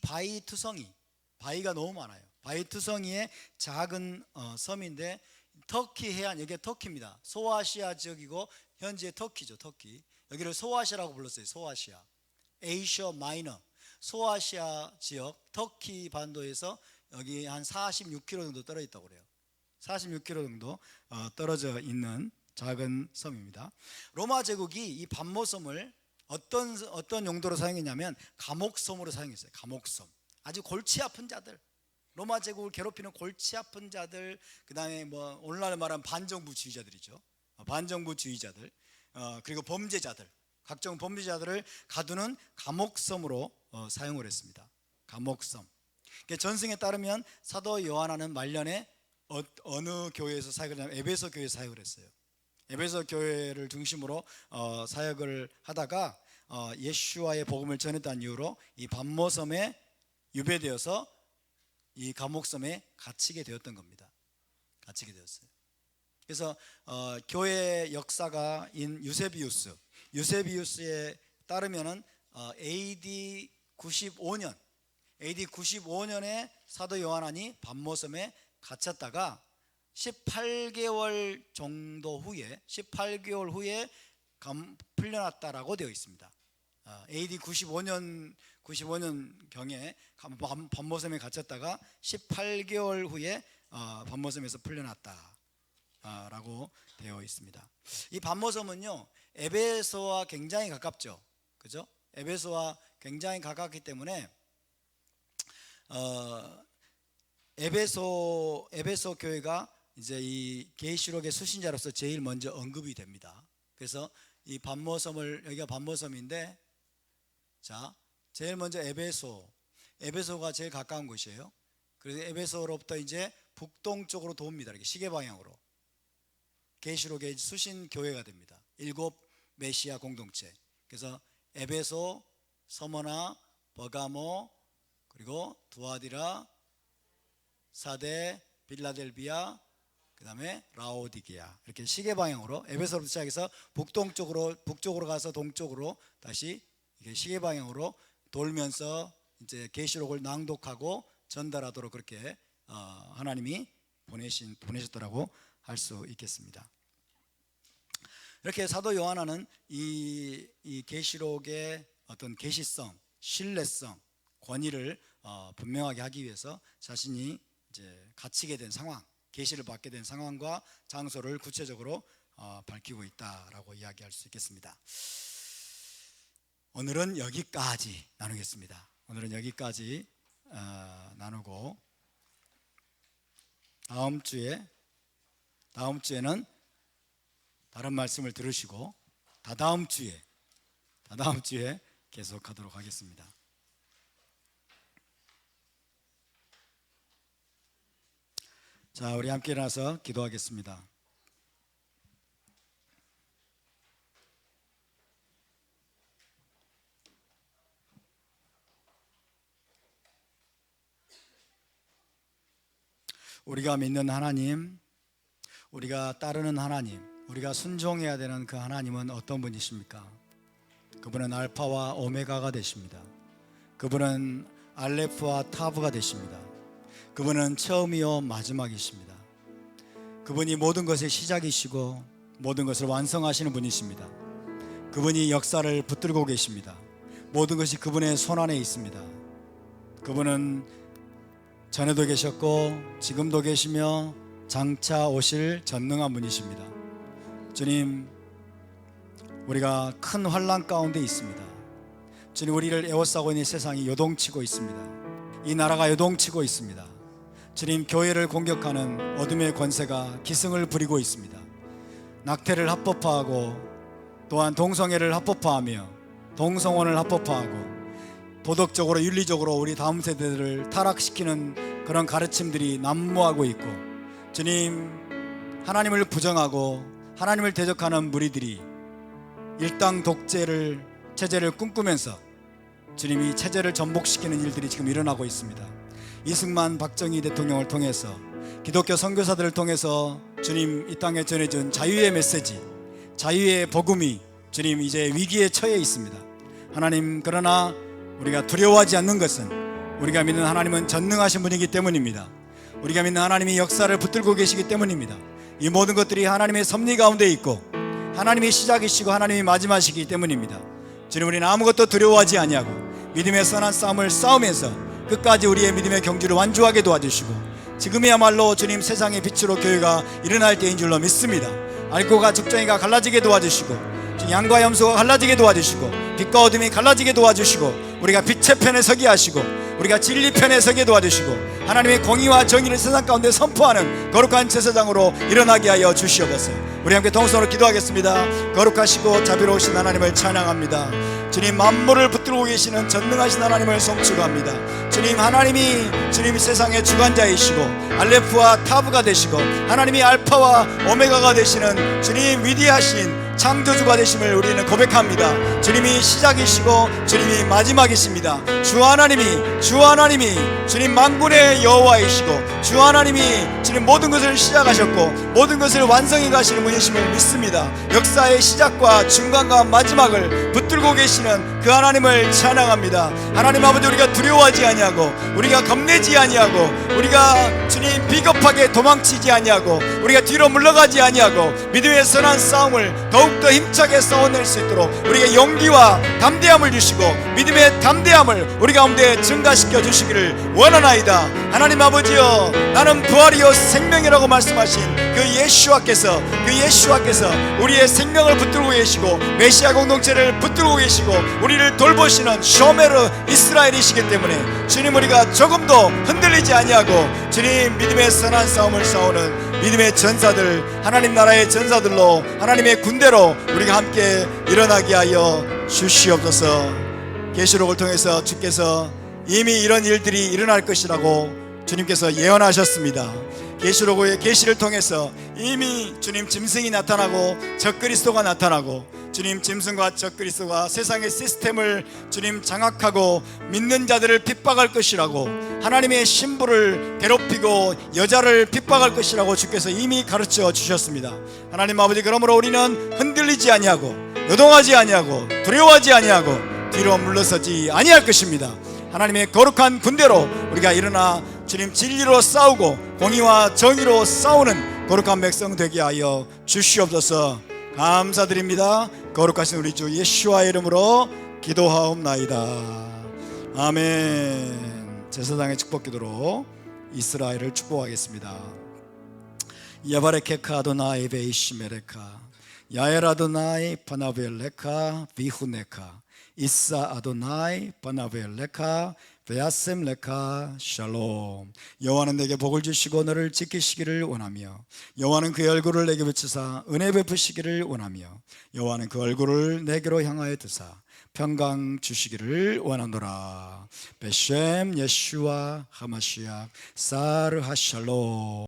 바위투성이, 바위가 너무 많아요. 바위투성이의 작은 섬인데 터키 해안, 여기가 터키입니다. 소아시아 지역이고 현재 터키죠. 터키. 여기를 소아시아라고 불렀어요. 소아시아, 에이셔 마이너, 소아시아 지역, 터키 반도에서 여기 한 46km 정도 떨어져 있다고 그래요. 46km 정도 떨어져 있는 작은 섬입니다. 로마 제국이 이 반모섬을 어떤 용도로 사용했냐면 감옥섬으로 사용했어요. 감옥섬. 아주 골치 아픈 자들, 로마 제국을 괴롭히는 골치 아픈 자들, 그 다음에 뭐 오늘날 말하면 반정부주의자들이죠. 반정부주의자들, 그리고 범죄자들, 각종 범죄자들을 가두는 감옥섬으로 사용을 했습니다. 감옥섬. 전승에 따르면 사도 요한은 말년에 어느 교회에서 사역을 하냐면 에베소 교회에서 사역을 했어요. 에베소 교회를 중심으로 사역을 하다가 예수와의 복음을 전했다는 이유로 이 반모섬에 유배되어서 이 감옥섬에 갇히게 되었던 겁니다. 갇히게 되었어요. 그래서 교회 역사가인 유세비우스에 따르면은 AD 95년에 사도 요한이 반모섬에 갇혔다가 18개월 후에 풀려났다라고 되어 있습니다. AD 95년경에 반모섬에 갇혔다가 18개월 후에 반모섬에서 풀려났다라고 되어 있습니다. 이 반모섬은요, 에베소와 굉장히 가깝죠. 그죠? 에베소와 굉장히 가깝기 때문에 에베소 교회가 이제 이 계시록의 수신자로서 제일 먼저 언급이 됩니다. 그래서 이 반모섬을, 여기가 반모섬인데, 자, 제일 먼저 에베소가 제일 가까운 곳이에요. 그래서 에베소로부터 이제 북동쪽으로 돕니다. 이렇게 시계 방향으로 계시록의 수신 교회가 됩니다. 7 메시아 공동체. 그래서 에베소, 서머나, 버가모, 그리고 두아디라, 사데, 빌라델비아, 그 다음에 라오디게아, 이렇게 시계 방향으로 에베소로부터 시작해서 북쪽으로 가서 동쪽으로 다시 이게 시계 방향으로 돌면서 이제 계시록을 낭독하고 전달하도록 그렇게 하나님이 보내셨더라고 할 수 있겠습니다. 이렇게 사도 요한은 이 계시록의 어떤 계시성, 신뢰성, 권위를 분명하게 하기 위해서 자신이 이제 갇히게 된 상황, 계시를 받게 된 상황과 장소를 구체적으로 밝히고 있다라고 이야기할 수 있겠습니다. 오늘은 여기까지 나누겠습니다. 오늘은 여기까지 나누고 다음 주에는 다른 말씀을 들으시고 다다음 주에 계속하도록 하겠습니다. 자, 우리 함께 일어나서 기도하겠습니다. 우리가 믿는 하나님, 우리가 따르는 하나님, 우리가 순종해야 되는 그 하나님은 어떤 분이십니까? 그분은 알파와 오메가가 되십니다. 그분은 알레프와 타브가 되십니다. 그분은 처음이요 마지막이십니다. 그분이 모든 것의 시작이시고 모든 것을 완성하시는 분이십니다. 그분이 역사를 붙들고 계십니다. 모든 것이 그분의 손안에 있습니다. 그분은 전에도 계셨고 지금도 계시며 장차 오실 전능한 분이십니다. 주님, 우리가 큰 환난 가운데 있습니다. 주님, 우리를 에워싸고 있는 세상이 요동치고 있습니다. 이 나라가 요동치고 있습니다. 주님, 교회를 공격하는 어둠의 권세가 기승을 부리고 있습니다. 낙태를 합법화하고 또한 동성애를 합법화하며 동성혼을 합법화하고 도덕적으로 윤리적으로 우리 다음 세대들을 타락시키는 그런 가르침들이 난무하고 있고, 주님, 하나님을 부정하고 하나님을 대적하는 무리들이 일당 독재를 체제를 꿈꾸면서 주님이 체제를 전복시키는 일들이 지금 일어나고 있습니다. 이승만 박정희 대통령을 통해서 기독교 선교사들을 통해서 주님 이 땅에 전해준 자유의 메시지, 자유의 복음이 주님 이제 위기에 처해 있습니다. 하나님, 그러나 우리가 두려워하지 않는 것은 우리가 믿는 하나님은 전능하신 분이기 때문입니다. 우리가 믿는 하나님이 역사를 붙들고 계시기 때문입니다. 이 모든 것들이 하나님의 섭리 가운데 있고 하나님이 시작이시고 하나님이 마지막이시기 때문입니다. 주님, 우리는 아무것도 두려워하지 아니하고 믿음의 선한 싸움을 싸우면서 끝까지 우리의 믿음의 경주를 완주하게 도와주시고, 지금이야말로 주님 세상의 빛으로 교회가 일어날 때인 줄로 믿습니다. 알고가 죽정이가 갈라지게 도와주시고 양과 염소가 갈라지게 도와주시고 빛과 어둠이 갈라지게 도와주시고 우리가 빛의 편에 서게 하시고 우리가 진리 편에 서게 도와주시고 하나님의 공의와 정의를 세상 가운데 선포하는 거룩한 제사장으로 일어나게 하여 주시옵소서. 우리 함께 동성으로 기도하겠습니다. 거룩하시고 자비로우신 하나님을 찬양합니다. 주님, 만물을 붙들고 계시는 전능하신 하나님을 송축합니다. 주님, 하나님이 주님 세상의 주관자이시고 알레프와 타브가 되시고 하나님이 알파와 오메가가 되시는 주님 위대하신 창조주가 되심을 우리는 고백합니다. 주님이 시작이시고 주님이 마지막이십니다. 주 하나님이 주님 만군의 여호와이시고 주 하나님이 주님 모든 것을 시작하셨고 모든 것을 완성해 가시는 분이심을 믿습니다. 역사의 시작과 중간과 마지막을 붙들고 계시는 그 하나님을 찬양합니다. 하나님 아버지, 우리가 두려워하지 아니하고 우리가 겁내지 아니하고 우리가 주님 비겁하게 도망치지 아니하고 우리가 뒤로 물러가지 아니하고 믿음의 선한 싸움을 더욱더 힘차게 싸워낼 수 있도록 우리에게 용기와 담대함을 주시고 믿음의 담대함을 우리 가운데 증가시켜 주시기를 원하나이다. 하나님 아버지여, 나는 부활이요 생명이라고 말씀하신 그 예수와께서 우리의 생명을 붙들고 계시고 메시아 공동체를 붙들고 계시고 우리를 돌보시는 쇼메르 이스라엘이시기 때문에 주님, 우리가 조금도 흔들리지 아니하고 주님 믿음의 선한 싸움을 싸우는 믿음의 전사들, 하나님 나라의 전사들로 하나님의 군대로 우리가 함께 일어나게 하여 주시옵소서. 계시록을 통해서 주께서 이미 이런 일들이 일어날 것이라고 주님께서 예언하셨습니다. 계시록의 계시를 통해서 이미 주님 짐승이 나타나고 적그리스도가 나타나고 주님 짐승과 적그리스도가 세상의 시스템을 주님 장악하고 믿는 자들을 핍박할 것이라고, 하나님의 신부를 괴롭히고 여자를 핍박할 것이라고 주께서 이미 가르쳐 주셨습니다. 하나님 아버지, 그러므로 우리는 흔들리지 아니하고 요동하지 아니하고 두려워하지 아니하고 뒤로 물러서지 아니할 것입니다. 하나님의 거룩한 군대로 우리가 일어나 주님 진리로 싸우고 공의와 정의로 싸우는 거룩한 백성 되게 하여 주시옵소서. 감사드립니다. 거룩하신 우리 주 예수와의 이름으로 기도하옵나이다. 아멘. 제사장의 축복 기도로 이스라엘을 축복하겠습니다. 야바레케카 아도나이 베이시메레카 야엘 아도나이 바나벨레카 비후네카 이사 아도나이 바나벨레카 베야셈 레카 샬롬. 여호와는 내게 복을 주시고 너를 지키시기를 원하며 여호와는 그의 얼굴을 내게 비추사 은혜 베푸시기를 원하며 여호와는 그 얼굴을 내게로 향하여 드사 평강 주시기를 원하노라. 베셈 예슈와 하마시아 사르 하샬롬.